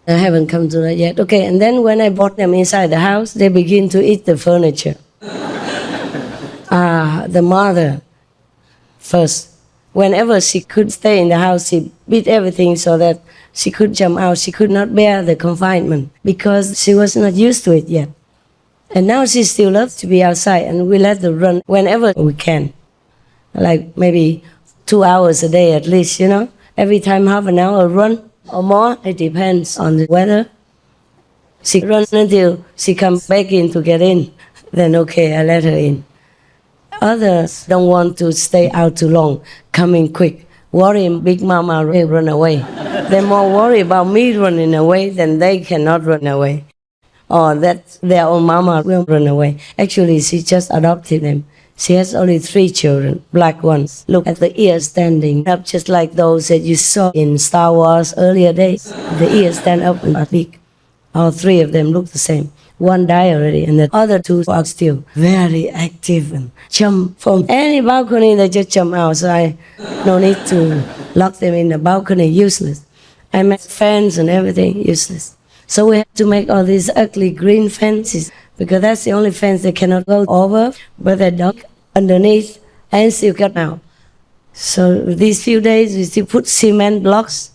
A: I haven't come to that yet. Okay, and then when I brought them inside the house, they begin to eat the furniture. The mother first. Whenever she could stay in the house, she beat everything so that she could jump out. She could not bear the confinement because she was not used to it yet. And now she still loves to be outside, and we let her run whenever we can. Like maybe 2 hours a day at least, you know. Every time half an hour run or more. It depends on the weather. She runs until she comes back in to get in. Then okay, I let her in. Others don't want to stay out too long, coming quick, worrying Big Mama will run away. They're more worried about me running away than they cannot run away. Or that their own mama will run away. Actually, she just adopted them. She has only 3 children, black ones. Look at the ears standing up just like those that you saw in Star Wars earlier days. The ears stand up and are big. All 3 of them look the same. One died already, and the other 2 are still very active and jump from any balcony. They just jump out, so I no need to lock them in the balcony. Useless. I make fence and everything useless. So we have to make all these ugly green fences because that's the only fence they cannot go over, but they dug underneath and still cut out. So these few days we still put cement blocks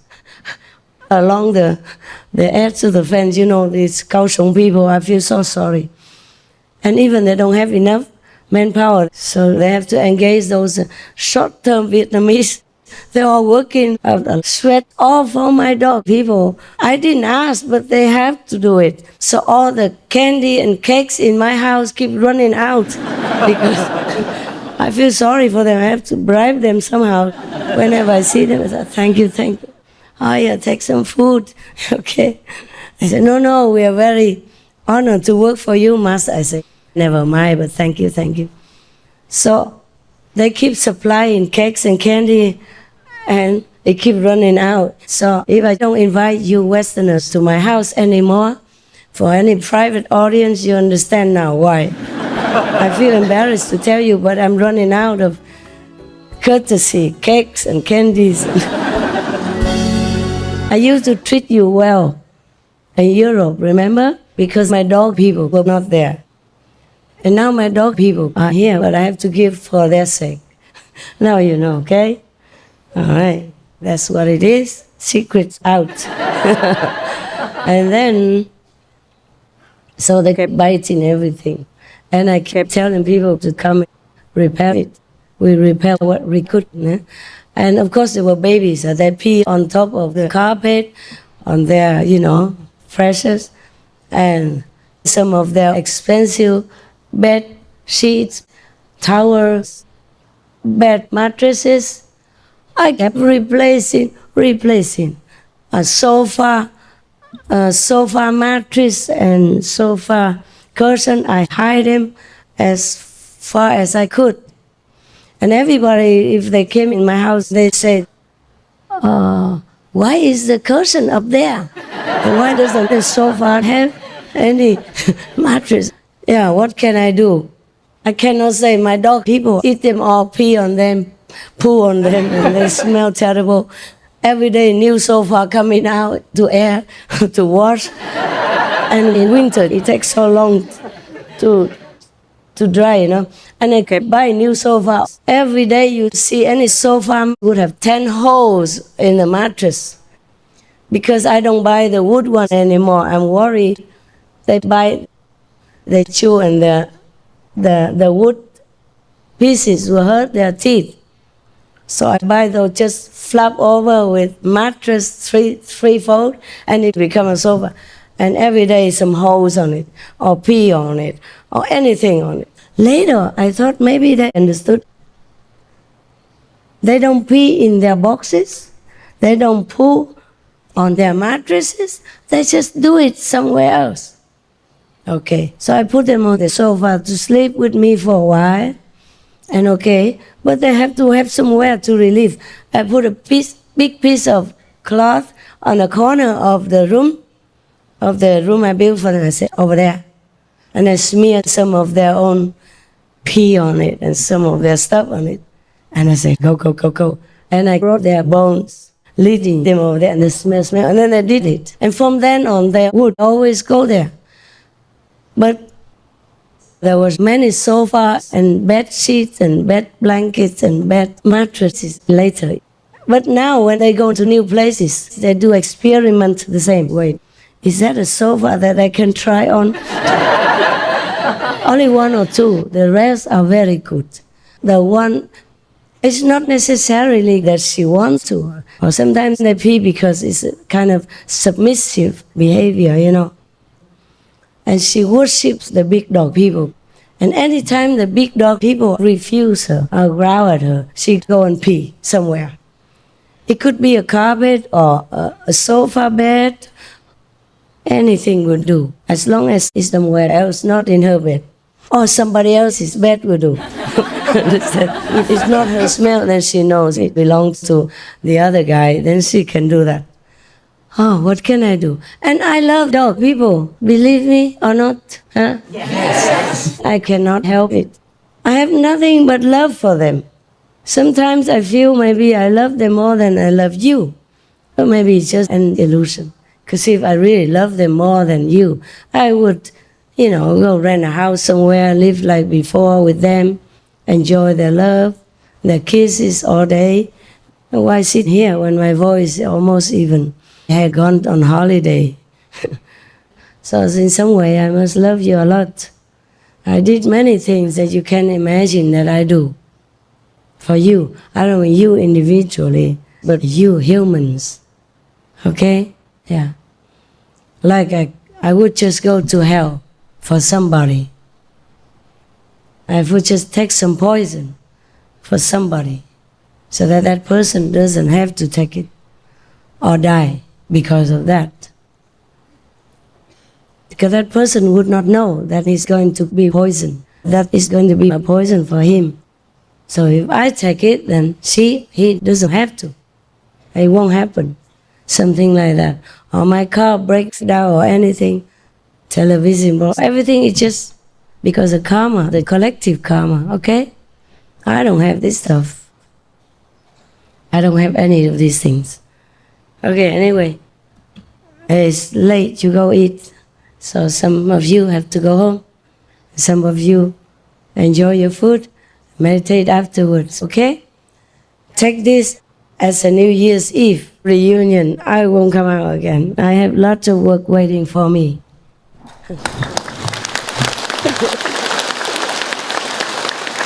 A: along the edge of the fence. You know, these Kaohsiung people, I feel so sorry. And even they don't have enough manpower, so they have to engage those short-term Vietnamese. They're all working out of sweat all for my dog people. I didn't ask, but they have to do it. So all the candy and cakes in my house keep running out because I feel sorry for them. I have to bribe them somehow. Whenever I see them, I say, thank you, thank you. Oh yeah, take some food. Okay. I said, no, we are very honored to work for you, Master. I said, never mind, but thank you, thank you. So they keep supplying cakes and candy, and it keep running out. So if I don't invite you Westerners to my house anymore, for any private audience, you understand now why. I feel embarrassed to tell you, but I'm running out of courtesy, cakes and candies. I used to treat you well in Europe, remember? Because my dog people were not there. And now my dog people are here, but I have to give for their sake. Now you know, okay? All right, that's what it is. Secrets out. And then, so they kept biting everything. And I kept telling people to come and repair it. We repaired what we could. And of course, there were babies. So they pee on top of the carpet, on their, precious, and some of their expensive bed sheets, towels, bed mattresses. I kept replacing a sofa mattress and sofa cushion. I hide them as far as I could. And everybody, if they came in my house, they said, why is the cushion up there? And why doesn't the sofa have any mattress? Yeah, what can I do? I cannot say my dog people eat them all, pee on them, poo on them, and they smell terrible. Every day, new sofa coming out to air, to wash. And in winter, it takes so long to dry, And I kept buying new sofa. Every day you see any sofa would have 10 holes in the mattress. Because I don't buy the wood one anymore, I'm worried. They chew and the wood pieces will hurt their teeth. So I buy those just flap over with mattress three-fold, and it becomes a sofa. And every day some holes on it, or pee on it, or anything on it. Later, I thought maybe they understood. They don't pee in their boxes. They don't poo on their mattresses. They just do it somewhere else. Okay, so I put them on the sofa to sleep with me for a while. And okay, but they have to have somewhere to relieve. I put a big piece of cloth on the corner of the room I built for them. I said, over there. And I smeared some of their own pee on it and some of their stuff on it. And I said, go. And I brought their bones leading them over there, and they smell, and then they did it. And from then on, they would always go there. But there was many sofas and bed sheets and bed blankets and bed mattresses later. But now when they go to new places, they do experiment the same way. Is that a sofa that I can try on? Only one or two. The rest are very good. The one, it's not necessarily that she wants to. Or sometimes they pee because it's a kind of submissive behavior, you know. And she worships the big dog people. And anytime the big dog people refuse her or growl at her, she'd go and pee somewhere. It could be a carpet or a sofa bed. Anything would do, as long as it's somewhere else, not in her bed. Or somebody else's bed would do. If it's not her smell, then she knows it belongs to the other guy, then she can do that. Oh, what can I do? And I love dog people, believe me or not. Huh? Yes. I cannot help it. I have nothing but love for them. Sometimes I feel maybe I love them more than I love you. Or maybe it's just an illusion. Because if I really love them more than you, I would, go rent a house somewhere, live like before with them, enjoy their love, their kisses all day. And why sit here when my voice almost even had gone on holiday? So in some way I must love you a lot. I did many things that you can imagine that I do for you. I don't mean you individually, but you humans. Okay? Yeah. Like I would just go to hell for somebody. I would just take some poison for somebody so that that person doesn't have to take it or die because of that. Because that person would not know that he's going to be poison. That is going to be a poison for him. So if I take it, then he doesn't have to. It won't happen. Something like that. Or my car breaks down or anything, television, everything is just because of karma, the collective karma, okay? I don't have this stuff. I don't have any of these things. Okay, anyway, it's late, you go eat. So some of you have to go home. Some of you enjoy your food, meditate afterwards, okay? Take this as a New Year's Eve reunion. I won't come out again. I have lots of work waiting for me.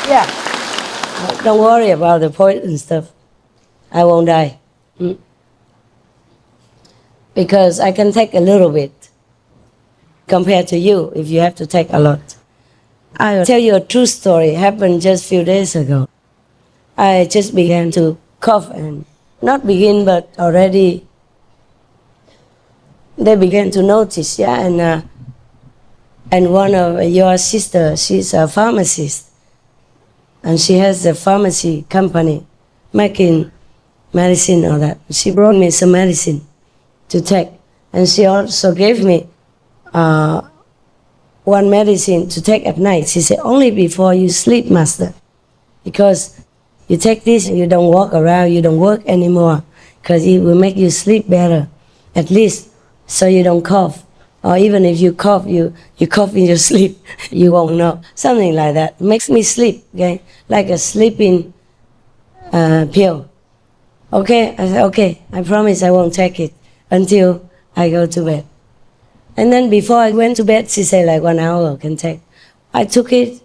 A: Yeah. Don't worry about the poison stuff. I won't die. Because I can take a little bit compared to you if you have to take a lot. I'll tell you a true story. It happened just a few days ago. I just began to cough, and not begin, but already they began to notice, yeah. And one of your sisters, she's a pharmacist, and she has a pharmacy company making medicine or that. She brought me some medicine to take, and she also gave me one medicine to take at night. She said, only before you sleep, master, because you take this and you don't walk around, you don't work anymore, because it will make you sleep better, at least, so you don't cough. Or even if you cough, you cough in your sleep, you won't know. Something like that. It makes me sleep, okay? Like a sleeping pill. Okay? I said, okay, I promise I won't take it until I go to bed. And then before I went to bed, she said like 1 hour can take. I took it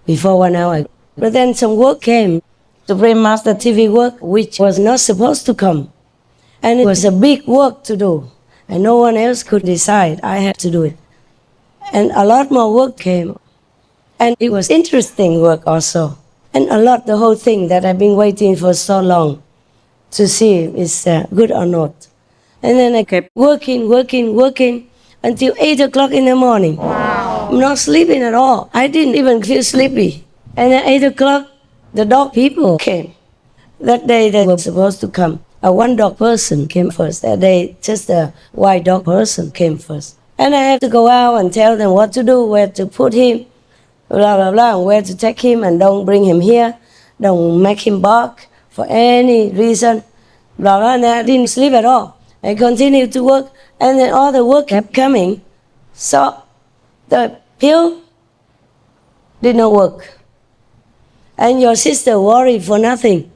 A: before 1 hour. But then some work came. Supreme Master TV work, which was not supposed to come. And it was a big work to do. And no one else could decide. I had to do it. And a lot more work came. And it was interesting work also. And a lot, the whole thing that I've been waiting for so long to see if it's good or not. And then I kept working until 8 o'clock in the morning. Wow. I'm not sleeping at all. I didn't even feel sleepy. And at 8 o'clock, the dog people came. That day they were supposed to come. One dog person came first. That day, just a white dog person came first. And I have to go out and tell them what to do, where to put him, blah, blah, blah, and where to take him, and don't bring him here. Don't make him bark for any reason. blah, blah, and I didn't sleep at all. I continued to work, and then all the work kept coming. So the pill did not work. And your sister worried for nothing.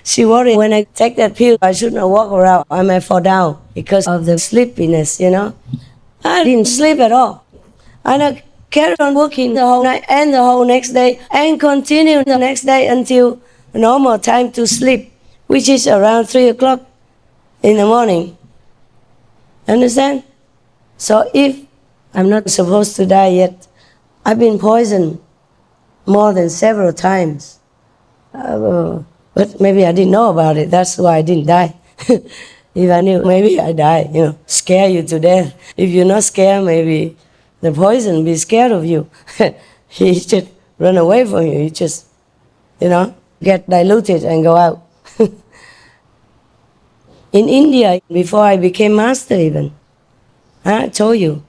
A: She worried when I take that pill, I should not walk around. I might fall down because of the sleepiness, you know. I didn't sleep at all. And I carried on working the whole night and the whole next day and continued the next day until normal time to sleep, which is around 3 o'clock in the morning. Understand? So if I'm not supposed to die yet, I've been poisoned more than several times. But maybe I didn't know about it. That's why I didn't die. If I knew, maybe I die, you know, scare you to death. If you're not scared, maybe the poison be scared of you. He just run away from you. You just, you know, get diluted and go out. In India, before I became master even, I told you,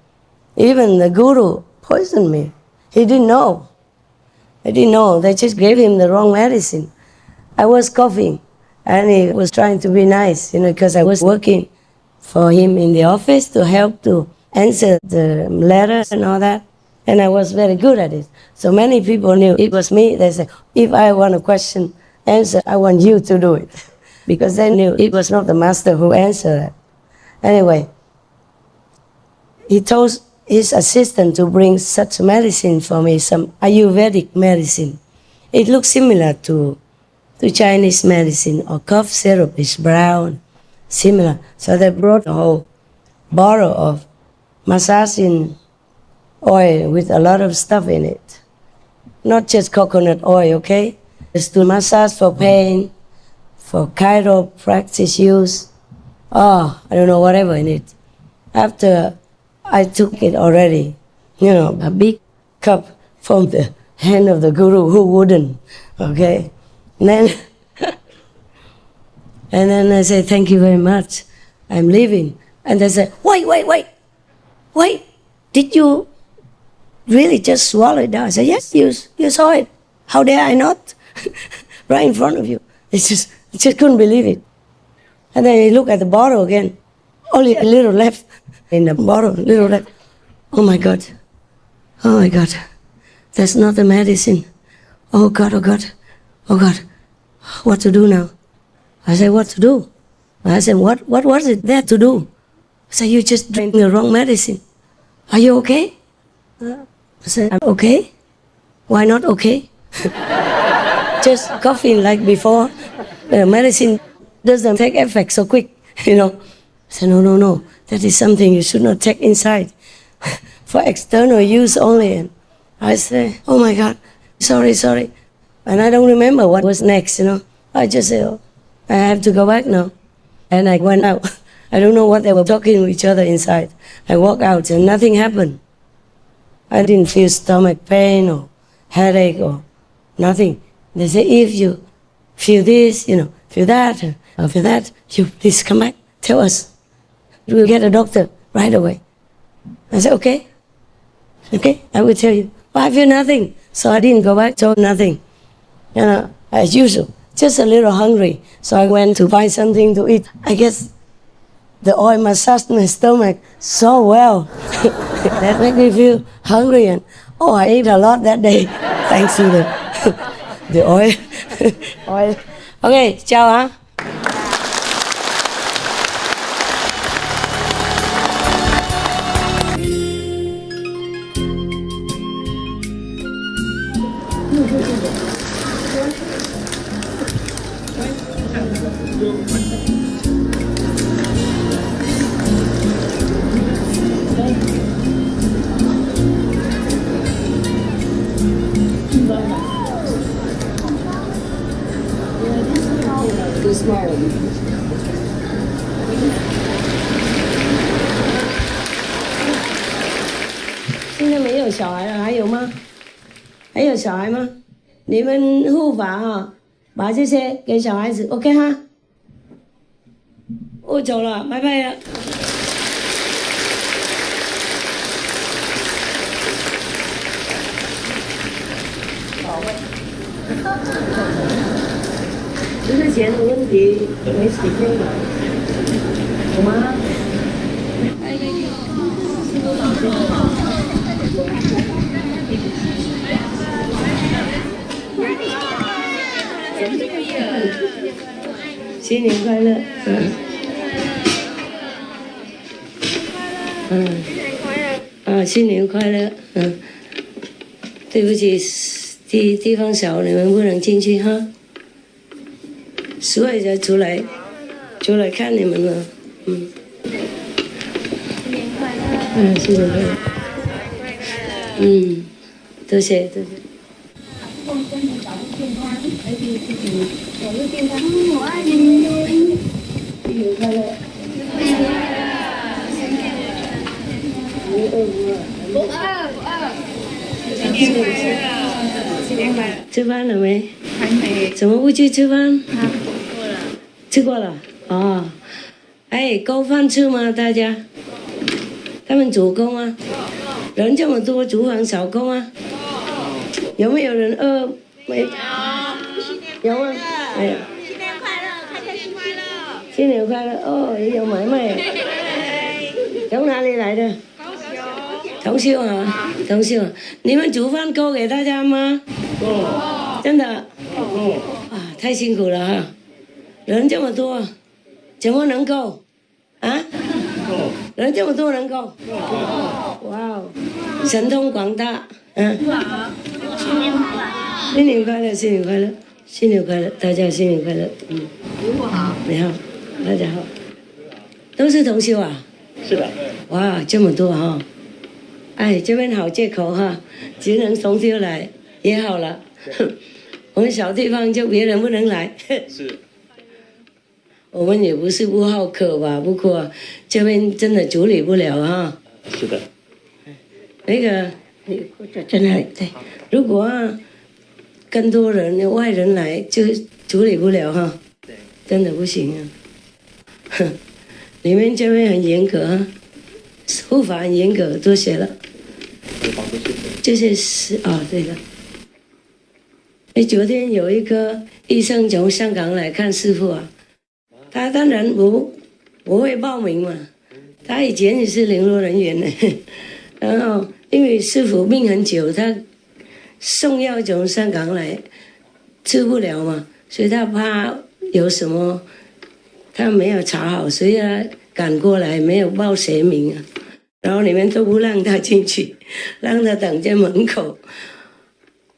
A: even the guru poisoned me. He didn't know. He didn't know. They just gave him the wrong medicine. I was coughing, and he was trying to be nice, you know, because I was working for him in the office to help to answer the letters and all that. And I was very good at it. So many people knew it was me. They said, if I want a question answered, I want you to do it. Because they knew it was not the master who answered it. Anyway, he told his assistant to bring such medicine for me, some Ayurvedic medicine. It looks similar to Chinese medicine, or cough syrup is brown, similar. So they brought a whole bottle of massaging oil with a lot of stuff in it. Not just coconut oil, okay? It's to massage for pain, for chiropractic use. Oh, I don't know, whatever in it. After I took it already, you know, a big cup from the hand of the guru, who wouldn't, okay? And then I say, thank you very much, I'm leaving. And they say, wait, did you really just swallow it down? I said, yes, you saw it. How dare I not? Right in front of you. I just couldn't believe it. And then I look at the bottle again, only a little left in the bottle, little left. Oh my God, that's not the medicine. Oh God, what to do now? I said, what to do? I said, what was it there to do? I said, you just drank the wrong medicine. Are you okay? I said, I'm okay. Why not okay? Just coughing like before. The medicine doesn't take effect so quick, you know. I said, no, that is something you should not take inside. For external use only. And I said, oh my God, sorry. And I don't remember what was next, you know. I just said, oh, I have to go back now. And I went out. I don't know what they were talking to each other inside. I walked out and nothing happened. I didn't feel stomach pain or headache or nothing. They say, if you feel this, you know, feel that, or feel that, you please come back, tell us. We'll get a doctor right away. I said, okay, I will tell you. But I feel nothing. So I didn't go back, told nothing. You know, as usual, just a little hungry. So I went to find something to eat. I guess the oil massaged my stomach so well. That made me feel hungry. And I ate a lot that day, thanks to the oil. Oil. Okay, chào hả?现在没有小孩了，还有吗？还有小孩吗？你们护法哈，把这些给小孩子 ，OK 哈？我走了，拜拜了。只是钱的问题，没时间了，好吗？新年快乐！新年快乐！对不起，地方小，你们不能进去哈。所以才出来看你们了。新年快乐！新年快乐！多谢多谢。健康，而且自己走路健康。我爱你。新年快乐！不饿。新年快乐！吃饭了没？还没。怎么不去吃饭？吃过了。哦。哎，够饭吃吗？大家？他们煮够吗？人这么多，厨房少够吗？有没有人饿？没。有吗？哎呀。新年快乐，开心快乐。新年快乐哦，也有买卖。从哪里来的？同修啊，同修，你们煮饭够给大家吗？够。真的？够。啊，太辛苦了哈，人这么多，怎么能够？啊？够。人这么多能够？够。哇哦，神通广大，新年快乐！新年快乐！新年快乐！新年快乐！大家新年快乐！师傅好，你好，大家好，都是同修啊？是的。哇，这么多哈！哎，这边好借口哈，只能同修来也好了。我们小地方就别人不能来。是。我们也不是不好客吧，不过这边真的处理不了哈。是的。那个，在那里对，如果更多人外人来就处理不了哈，真的不行啊。你们这边很严格啊，护法很严格，多写了。这些是对的。昨天有一个医生从香港来看师父啊，他当然不会报名嘛，他以前也是联络人员呢，然后因为师父病很久，他送药从香港来治不了嘛，所以他怕有什么他没有查好，所以他赶过来没有报谁名啊，然后你们都不让他进去，让他等在门口，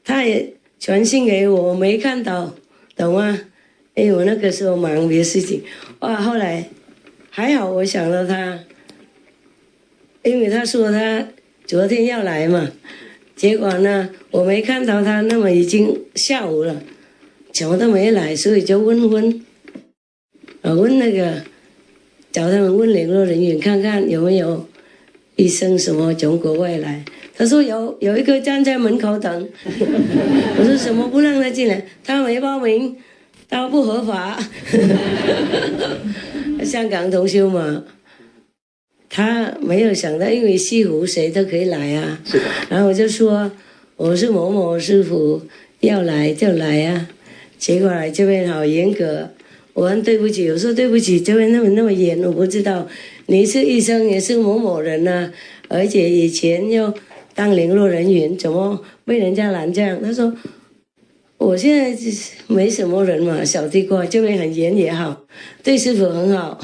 A: 他也传信给我，没看到，懂吗？因为我那个时候忙别的事情，哇，后来还好我想到他，因为他说他昨天要来嘛，结果呢我没看到他，那么已经下午了，怎么都没来，所以就问那个找他们问联络人员看看有没有医生什么从国外来，他说有一个站在门口等，我说什么不让他进来，他没报名，他不合法。香港同修嘛，他没有想到，因为西湖谁都可以来啊。是的。然后我就说我是某某师傅，要来就来啊。结果来这边好严格，我很对不起，我说对不起，这边那么严，我不知道你是医生也是某某人啊，而且以前又当联络人员，怎么被人家拦这样？他说我现在没什么人嘛，小地瓜这边很严也好，对师傅很好，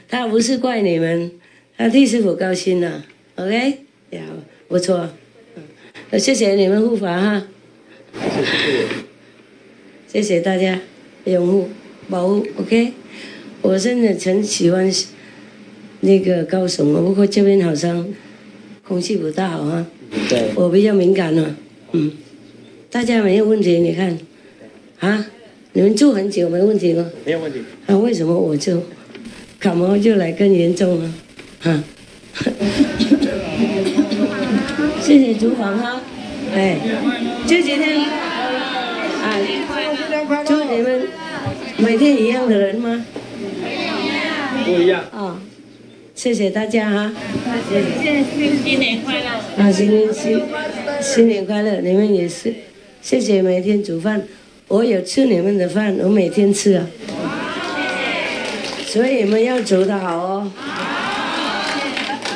A: 他不是怪你们，他替师傅高兴了 ，OK， 呀，不错，谢谢你们护法哈，谢谢大家拥护保护 ，OK， 我真的很喜欢那个高雄啊，不过这边好像空气不大好啊，对，我比较敏感了，大家没有问题，你看，啊，你们住很久没问题吗？没有问题。啊，为什么我就感冒就来更严重了？啊，谢谢厨房哈，哎，这几天啊，祝你们每天一样的人吗？不一样。啊，谢谢大家哈，谢谢，新年快乐。啊，新年快乐，你们也是。谢谢每天煮饭，我有吃你们的饭，我每天吃啊。所以你们要煮得好哦。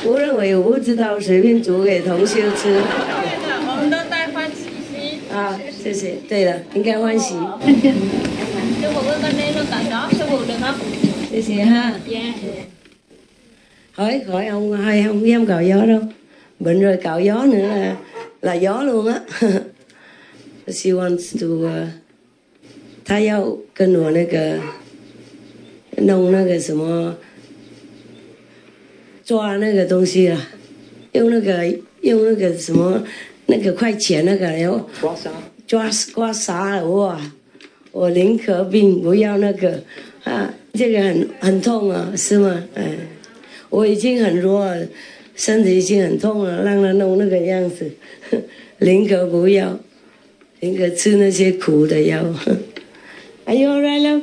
A: 无论我不知道，随便煮给同修吃。
E: 我们都带欢喜心。
A: 啊，谢謝。對啦，應該歡喜。
E: Sư phụ con nên luôn tặng đó, sư phụ được không?
A: 謝謝ha. Hỏi ông không cạo gió đâu. Bệnh rồi cạo gió nữa là gió luôn á. She wants to 她要跟我那个弄那个什么抓那个东西啦，用那个什么那个快钱那个，然后刮痧了哇！我宁可病不要那个啊，这个很痛啊，是吗？哎，我已经很弱了，身体已经很痛了，让他弄那个样子，宁可不要，宁可吃那些苦的药。Are you alright, love?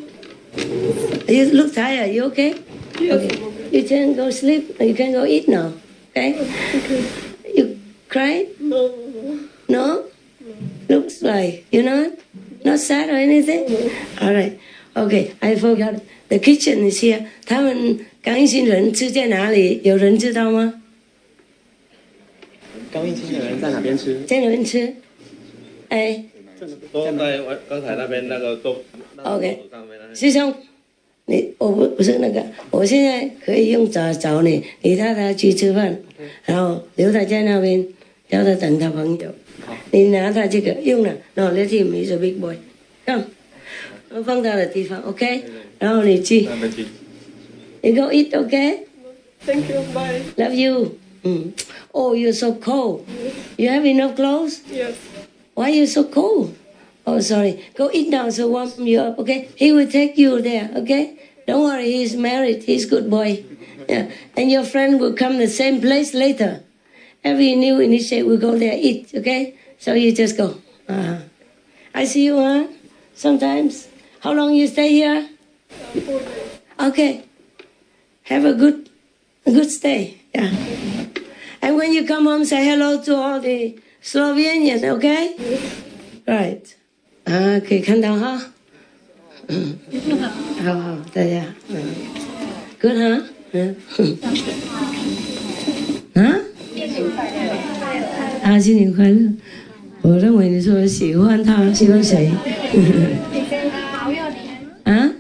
A: You look tired. Are you okay? Okay. You can go sleep. You can go eat now. Okay? You cry? No? Looks like you're not sad or anything? Alright. Okay. I forgot. The kitchen is here. 他们刚一新人吃在哪里？有人知道吗？
F: 刚一新的人在哪边吃？
A: 在哪边吃？哎。
G: 都在刚才那边那个都
A: OK， 师兄，我不是那个，我现在可以用找你，你带他去吃饭，然后留他在那边，叫他等他朋友。你拿他这个用了，然后 let him he's a big boy， come， 我放他的地方 ，OK， 然后你去，你 go eat OK，Thank
E: you bye
A: love you， Oh you're so cold， you have enough clothes？
E: Yes.
A: Why are you so cold? Oh, sorry. Go eat now, so warm you up, okay? He will take you there, okay? Don't worry, he's married. He's a good boy. Yeah. And your friend will come the same place later. Every new initiate will go there, eat, okay? So you just go. I see you, huh? Sometimes. How long you stay here? Okay. Have a good stay. Yeah. And when you come home, say hello to all the Slovenian, okay? Right. 啊，可以看到哈。好，大家，good 哈，新年快乐。我认为你说喜欢他，喜欢谁？啊？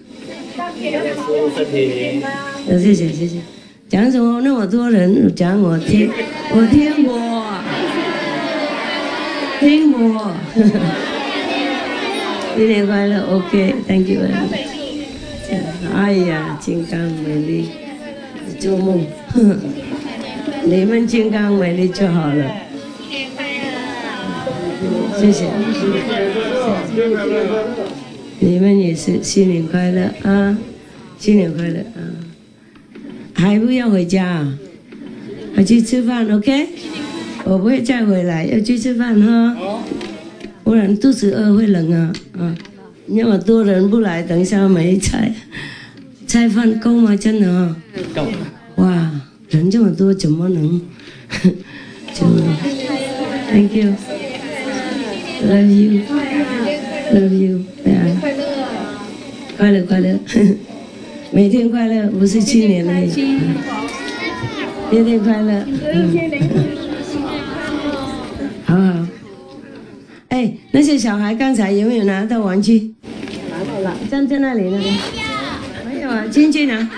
A: 谢谢。讲什么那么多人讲我听过。新年快乐 ，OK，Thank you。哎呀，金刚美丽，做梦，你们金刚美丽就好了。谢谢。你们也是新年快乐啊！新年快乐啊！还不要回家啊？要去吃饭 ，OK？ 我不会再回来，要去吃饭哈。不然肚子饿会冷啊！那么多人不来，等一下没菜饭够吗？真的啊！
F: 够。
A: 哇，人这么多，怎么能？就 Thank you, love you, love you， 快乐，每天快乐，不是新年而已。天天快乐。好。哎，那些小孩刚才有没有拿到玩具？拿到了，站在那里呢。没有啊，进去拿，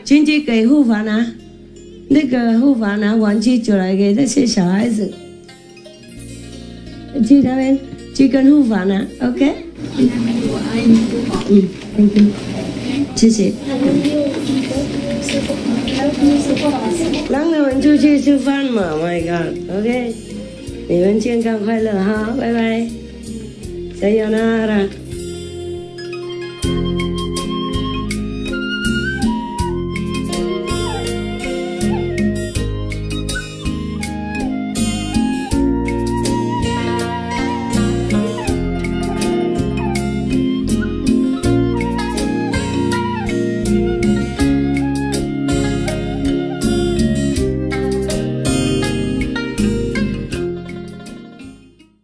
A: 进去给护法拿。那个护法拿玩具就来给那些小孩子。去那边，去跟护法拿 ，OK？ Thank you， 谢谢。让他们出去吃饭嘛 ，My God，OK？ 你们健康快乐哈，拜拜，加油啦！